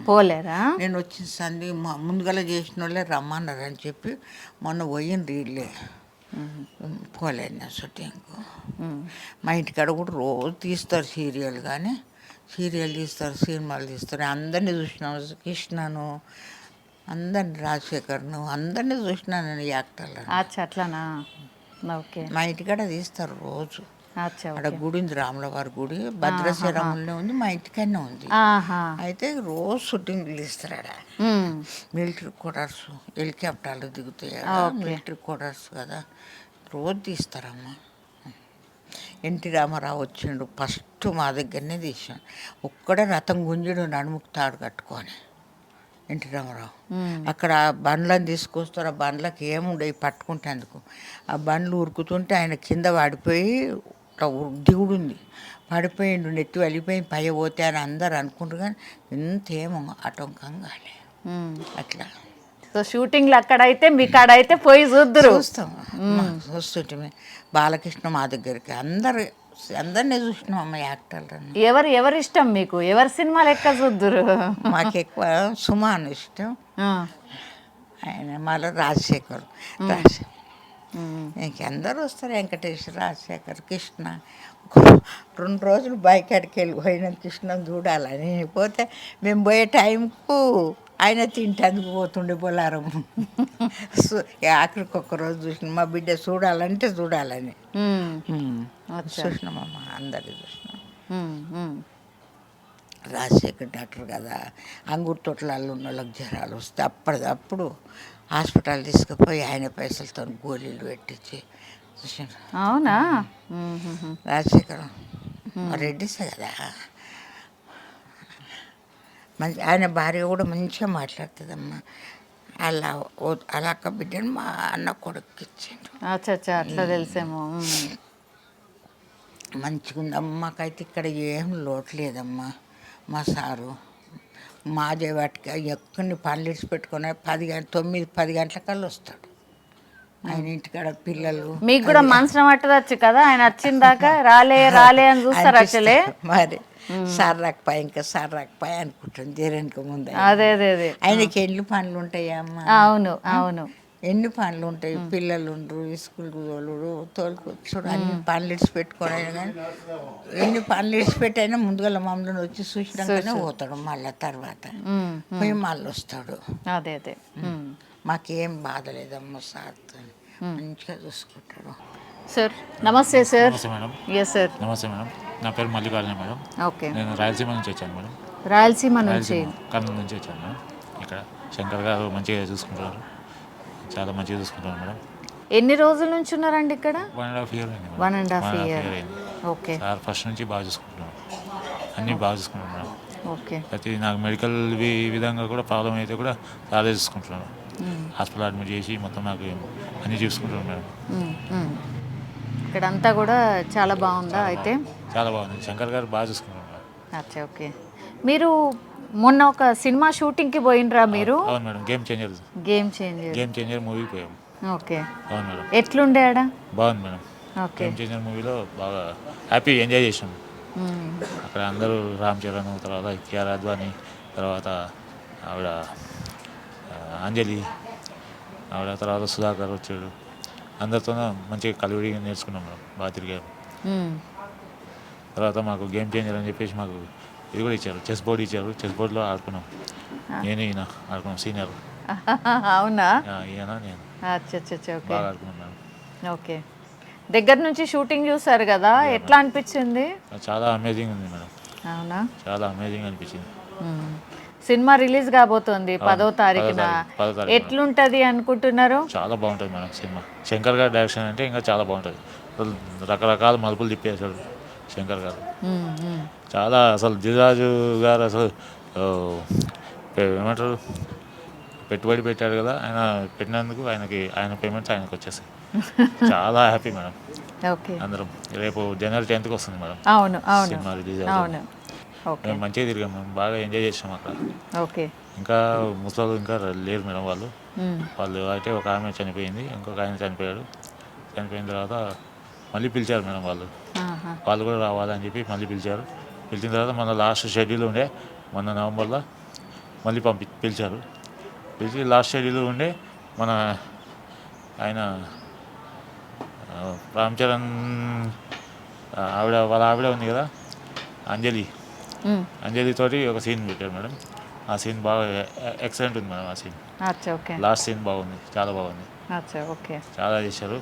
పోలేరా? నేను వచ్చిన సంది ముందుగల చేసిన వాళ్ళే రమ్మన్నారు అని చెప్పి మొన్న పోయింది వీళ్ళే. పోలేదు నా షూటింగ్కు. మా ఇంటికాడ కూడా రోజు తీస్తారు సీరియల్, కానీ సీరియల్ తీస్తారు, సినిమాలు తీస్తారు. అందరినీ చూసినాను, కృష్ణను, అందరిని, రాజశేఖర్ను, అందరినీ చూసినాను నేను యాక్టర్లను. అట్లానా? ఓకే. మా ఇంటికాడ తీస్తారు రోజు. అక్కడ గుడి ఉంది, రాముల వారి గుడి, భద్రాచలంలో ఉంది, మా ఇంటికన్నా ఉంది. అయితే రోజు షూటింగ్లు తీస్తారు ఆడ. మిలిటరీ క్వార్టర్స్, హెలికాప్టర్లు దిగుతాయి, మిలిటరీ క్వార్టర్స్ కదా, రోజు తీస్తారమ్మా. ఎన్టీ రామారావు వచ్చిండు ఫస్ట్ మా దగ్గరనే తీసాడు. ఒక్కడే రథం గుంజుడు నడుముకు తాడు కట్టుకొని ఎన్టీ రామారావు. అక్కడ బండ్లను తీసుకొస్తారు. ఆ బండ్లకి ఏముండవు పట్టుకుంటేందుకు. ఆ బండ్లు ఉరుకుతుంటే ఆయన కింద పడిపోయి దిగుడు ఉంది, పడిపోయిండు, నెత్తి వెళ్ళిపోయి పై పోతే అని అందరు అనుకుంటారు. కానీ ఇంతేమో ఆటంకంగా అట్లా. సో షూటింగ్లు అక్కడైతే మీ కాడైతే పోయి చూద్దరు. చూస్తాం, చూస్తుంటే బాలకృష్ణ మా దగ్గరికి అందరినీ చూసినాం అమ్మ యాక్టర్లను. ఎవరు ఇష్టం మీకు? ఎవరి సినిమాలు ఎక్కువ చూద్దరు? మాకు ఎక్కువ సుమాన్ ఇష్టం, ఆయన మళ్ళీ రాజశేఖర్. ఇంకందరూ వస్తారు, వెంకటేష్, రాజశేఖర్, కృష్ణ. 2 రోజులు బైకాడికి వెళ్ళిపోయిన కృష్ణ చూడాలని. పోతే మేము పోయే టైంకు ఆయన తింటేందుకు పోతుండే బొలారం. ఆఖరికి ఒక్కరోజు చూసిన మా బిడ్డ చూడాలంటే చూడాలని చూసినామమ్మ. అందరికీ చూసినాం. రాజశేఖర్ డాక్టర్ కదా, అంగురు తోటలలో ఉన్న వాళ్ళకి జ్వరాలు వస్తే అప్పటిదప్పుడు హాస్పిటల్ తీసుకుపోయి ఆయన పైసలతో గోళీలు పెట్టించి చూసిన. అవునా? రాజశేఖరం రెడ్డిసే కదా. మంచి ఆయన భార్య కూడా మంచిగా మాట్లాడుతుందమ్మా. అలా అక్క బిడ్డను మా అన్న కొడుకు ఇచ్చిండు. అట్లా తెలిసేమో. మంచిగా ఉందమ్మా. మాకైతే ఇక్కడ ఏం లోటు లేదమ్మా. మా సారు మాదే వాటికి ఎక్కడిని పనులు ఇడిచి పెట్టుకుని 9-10 గంటలకల్లా వస్తాడు. ఆయన ఇంటికాడ పిల్లలు. మీకు కూడా మనసున పట్టదచ్చు కదా, ఆయన వచ్చిన దాకా రాలే అని చూస్తారు. అసలే మరి సార్ రాకపోయా, ఇంకా సార్ రాకపోయా అనుకుంటాను జరనికి ముందు. అదే ఆయనకి ఎన్ని పనులు ఉంటాయా అమ్మ? అవును ఎన్ని పనులు ఉంటాయి. పిల్లలు ఉండరు, స్కూల్కి తోలుకొచ్చుడు, అన్ని పనులు ఇడిచి పెట్టుకోని. కానీ ఎన్ని పనులు ఇడిచిపెట్టైనా ముందుగా మమ్మల్ని వచ్చి చూసినాకనే పోతాడు. మళ్ళీ తర్వాత పోయి మళ్ళీ వస్తాడు. అదే మాకేం బాధ లేదమ్మా. సార్ మంచిగా చూసుకుంటాడు. సార్ నమస్తే సార్. నమస్తే మేడం. Yes sir. నమస్తే మేడం. నా పేరు మల్లికార్జున మేడం. ఓకే. నేను రాయలసీమ నుంచి వచ్చాను మేడం. రాయలసీమ నుంచి కర్నూలు నుంచి వచ్చాను మేడం. ఇక్కడ శంకర్ గారు మంచిగా చూసుకుంటారు, చాలా మంచిగా చూసుకుంటారు మేడం. ఎన్ని రోజుల నుంచి ఉన్నారండి ఇక్కడ? 1.5 year అయింది. 1.5 year అయింది. ఓకే. సార్ ఫస్ట్ నుంచి బాగా చూసుకుంటున్నాను, అన్నీ బాగా చూసుకుంటాను మేడం. ఓకే. ప్రతి నాకు మెడికల్ విధంగా కూడా ప్రాబ్లం అయితే కూడా సారే చూసుకుంటున్నాను. హాస్పిటల్ అడ్మిట్ చేసి మొత్తం నాకు అన్నీ చూసుకుంటున్నాను మేడం. ఇక్కడంతా కూడా చాలా బాగుందా? అయితే చాలా బాగుంది. శంకర్ గారు బాగా చూసుకుంటున్నారు మేడం. అచ్చా, ఓకే. మీరు మొన్న ఒక సినిమా షూటింగ్కి పోయినరా మీరు? అవును మేడం. గేమ్ చేంజర్ మూవీకి పోయాం. ఓకే. అవును మేడం. ఎట్లుండే ఆడ? బాగుంది మేడం. ఓకే. గేమ్ చేంజర్ మూవీలో బాగా హ్యాపీ ఎంజాయ్ చేసాం. అక్కడ అందరూ రామ్ చరణ్, తర్వాత కియారా అద్వానీ, తర్వాత ఆవిడ అంజలి, ఆవిడ తర్వాత సుధాకర్ వచ్చాడు. అందరితో మంచిగా కలివిడి నేర్చుకున్నాం మేడం. బాగా తిరిగారు. తర్వాత మాకు గేమ్ చేంజర్ అని చెప్పేసి మాకు ఇది కూడా ఇచ్చారు, చెస్ బోర్డు ఇచ్చారు. చెస్ బోర్డులో ఆడుకున్నాం. నేను ఈయన ఆడుకున్నాం, సీనియర్. అవునా? ఈయన నేను బాగా ఆడుకున్నాం మేడం. ఓకే. దగ్గర నుంచి షూటింగ్ చూసారు కదా, ఎట్లా అనిపించింది? చాలా అమేజింగ్ ఉంది మేడం. అవునా? చాలా అమేజింగ్ అనిపించింది. సినిమా రిలీజ్ కాబోతోంది 10వ తారీఖున. ఎట్లుంటది అనుకుంటున్నారు? చాలా బాగుంటుంది మేడం సినిమా. శంకర్ గారి డైరెక్షన్ అంటే ఇంకా చాలా బాగుంటుంది. రకరకాల మలుపులు తిప్పేశాడు శంకర్ గారు. చాలా అసలు దిల్రాజు గారు అసలు ఏమంటారు, పెట్టుబడి పెట్టాడు కదా, ఆయన పెట్టినందుకు ఆయన పేమెంట్స్ ఆయనకు వచ్చేసాయి. చాలా హ్యాపీ మేడం. అందరం రేపు January 10th వస్తుంది మేడం. అవును సినిమా రిలీజ్ అవుతుంది. మేము మంచిగా తిరిగాం, మేము బాగా ఎంజాయ్ చేసాం అక్కడ. ఓకే. ఇంకా ముసలు ఇంకా లేరు మేడం. వాళ్ళు అయితే ఒక ఆమె చనిపోయింది, ఇంకొక ఆయన చనిపోయాడు. చనిపోయిన తర్వాత మళ్ళీ పిలిచారు మేడం. వాళ్ళు కూడా రావాలని చెప్పి మళ్ళీ పిలిచారు. పిలిచిన తర్వాత మన లాస్ట్ షెడ్యూల్ ఉండే మొన్న నవంబర్లో మళ్ళీ పిలిచారు. పిలిచి లాస్ట్ షెడ్యూల్ ఉండే మన ఆయన రామ్ చరణ్ వాళ్ళ ఆవిడ ఉంది కదా అంజలి తోటి ఒక సీన్ పెట్టారు మేడం. ఆ సీన్ బాగా ఎక్సలెంట్ ఉంది మేడం. ఆ సీన్ లాస్ట్ సీన్ బాగుంది, చాలా బాగుంది. చాలా చేశారు.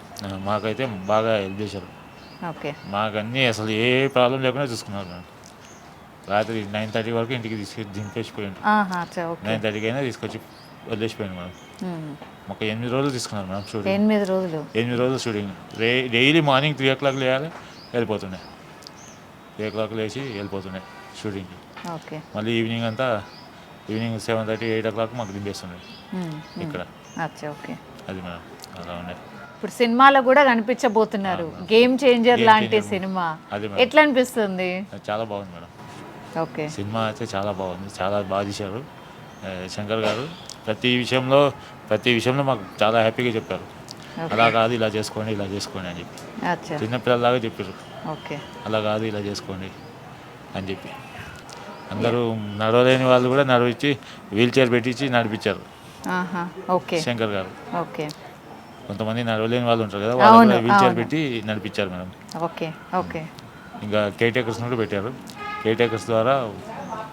మాకైతే బాగా హెల్ప్ చేశారు. మాకు అన్నీ అసలు ఏ ప్రాబ్లం లేకుండా చూసుకున్నారు మేడం. రాత్రి 9:30 వరకు ఇంటికి దింపేసిపోయిండు. 9:30 అయినా తీసుకొచ్చి వదిలేసిపోయాను మేడం. మాకు 8 రోజులు తీసుకున్నారు మేడం షూటింగ్. 8 రోజులు shooting. Daily morning 3 o'clock లేయాలి, వెళ్ళిపోతుండే. 3 o'clock లేచి వెళ్ళిపోతుండే షూటింగ్కి. ఓకే. మళ్ళీ ఈవినింగ్ 7:30, 8 o'clock మాకు దింపేస్తుండే ఇక్కడ. అచ్చా, ఓకే. అది మేడం అలా ఉండే. ఇప్పుడు సినిమాలో కూడా కనిపించబోతున్నారు, గేమ్ చేంజర్ లాంటి సినిమా. ఎట్లా అనిపిస్తుంది? చాలా బాగుంది మేడం. ఓకే. సినిమా అయితే చాలా బాగుంది, చాలా బాగా తీశారు శంకర్ గారు. ప్రతి విషయంలో మాకు చాలా హ్యాపీగా చెప్పారు. అలా కాదు ఇలా చేసుకోండి అని చెప్పి. చిన్నపిల్లలాగా చెప్పారు. ఓకే. అలా కాదు ఇలా చేసుకోండి అని చెప్పి. అందరూ నడవలేని వాళ్ళు కూడా నడిపించి వీల్ చైర్ పెట్టించి నడిపించారు శంకర్ గారు. ఓకే. కొంతమంది నడవలేని వాళ్ళు ఉంటారు కదా, వాళ్ళు కూడా వీల్ చైర్ పెట్టి నడిపించారు మేడం. ఓకే. ఓకే. ఇంకా కేర్ టేకర్స్ కూడా పెట్టారు. కేర్ టేకర్స్ ద్వారా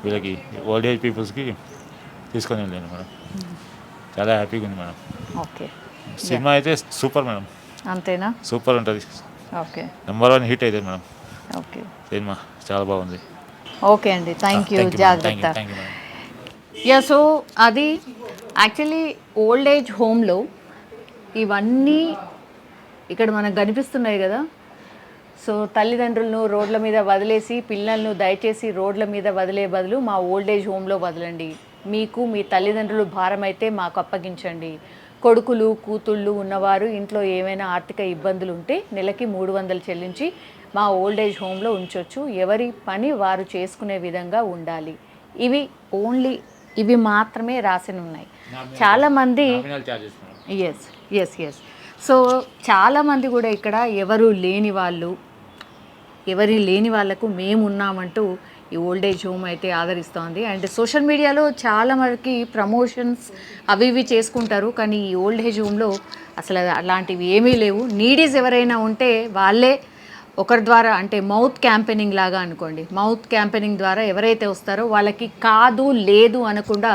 వీళ్ళకి ఓల్డ్ ఏజ్ పీపుల్స్కి తీసుకొని వెళ్ళాను మేడం. చాలా హ్యాపీగా ఉంది మేడం. ఓకే. సినిమా అయితే సూపర్ మేడం. అంతేనా? సూపర్ ఉంటుంది. ఓకే. నెంబర్ 1 హిట్ అవుతుంది మేడం. ఓకే. సినిమా చాలా బాగుంది. ఓకే అండి, థ్యాంక్ యూ. జాగ్రత్త. యా, సో అది యాక్చువల్లీ ఓల్డ్ ఏజ్ హోమ్లో ఇవన్నీ ఇక్కడ మనకు కనిపిస్తున్నాయి కదా. సో తల్లిదండ్రులను రోడ్ల మీద వదిలేసి పిల్లలను దయచేసి రోడ్ల మీద వదిలే బదులు మా ఓల్డ్ ఏజ్ హోమ్లో వదలండి. మీకు మీ తల్లిదండ్రులు భారం అయితే మాకు అప్పగించండి. కొడుకులు కూతుళ్ళు ఉన్నవారు ఇంట్లో ఏమైనా ఆర్థిక ఇబ్బందులు ఉంటే నెలకి 300 చెల్లించి మా ఓల్డ్ ఏజ్ హోమ్లో ఉంచవచ్చు. ఎవరి పని వారు చేసుకునే విధంగా ఉండాలి. ఇవి మాత్రమే రాసి ఉన్నాయి. చాలామంది ఎస్. సో చాలామంది కూడా ఇక్కడ ఎవరు లేని వాళ్ళకు మేము ఉన్నామంటూ ఈ ఓల్డ్ ఏజ్ హోమ్ అయితే ఆదరిస్తోంది. అండ్ సోషల్ మీడియాలో చాలా వరకు ప్రమోషన్స్ అవి చేసుకుంటారు, కానీ ఈ ఓల్డ్ ఏజ్ హోమ్లో అసలు అలాంటివి ఏమీ లేవు. నీడీస్ ఎవరైనా ఉంటే వాళ్ళే ఒకరి ద్వారా, అంటే మౌత్ క్యాంపెయినింగ్ లాగా అనుకోండి, మౌత్ క్యాంపెయినింగ్ ద్వారా ఎవరైతే వస్తారో వాళ్ళకి కాదు లేదు అనకుండా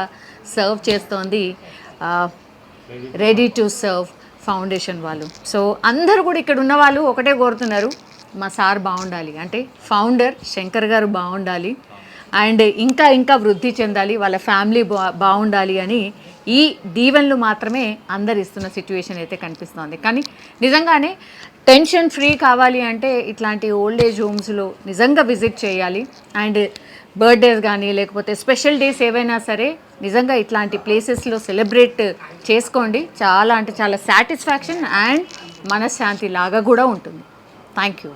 సర్వ్ చేస్తోంది రెడీ టు సర్వ్ ఫౌండేషన్ వాళ్ళు. సో అందరూ కూడా ఇక్కడ ఉన్న వాళ్ళు ఒకటే కోరుతున్నారు, మా సార్ బాగుండాలి, అంటే ఫౌండర్ శంకర్ గారు బాగుండాలి అండ్ ఇంకా వృద్ధి చెందాలి, వాళ్ళ ఫ్యామిలీ బాగుండాలి అని ఈ దీవెనలు మాత్రమే అందరు ఇస్తున్న సిచ్యువేషన్ అయితే కనిపిస్తోంది. కానీ నిజంగానే టెన్షన్ ఫ్రీ కావాలి అంటే ఇట్లాంటి ఓల్డ్ ఏజ్ హోమ్స్లో నిజంగా విజిట్ చేయాలి. అండ్ బర్త్డేస్ కానీ లేకపోతే స్పెషల్ డేస్ ఏవైనా సరే నిజంగా ఇట్లాంటి ప్లేసెస్లో సెలబ్రేట్ చేసుకోండి. చాలా అంటే చాలా సాటిస్ఫాక్షన్ అండ్ మనశ్శాంతి లాగా కూడా ఉంటుంది. Thank you.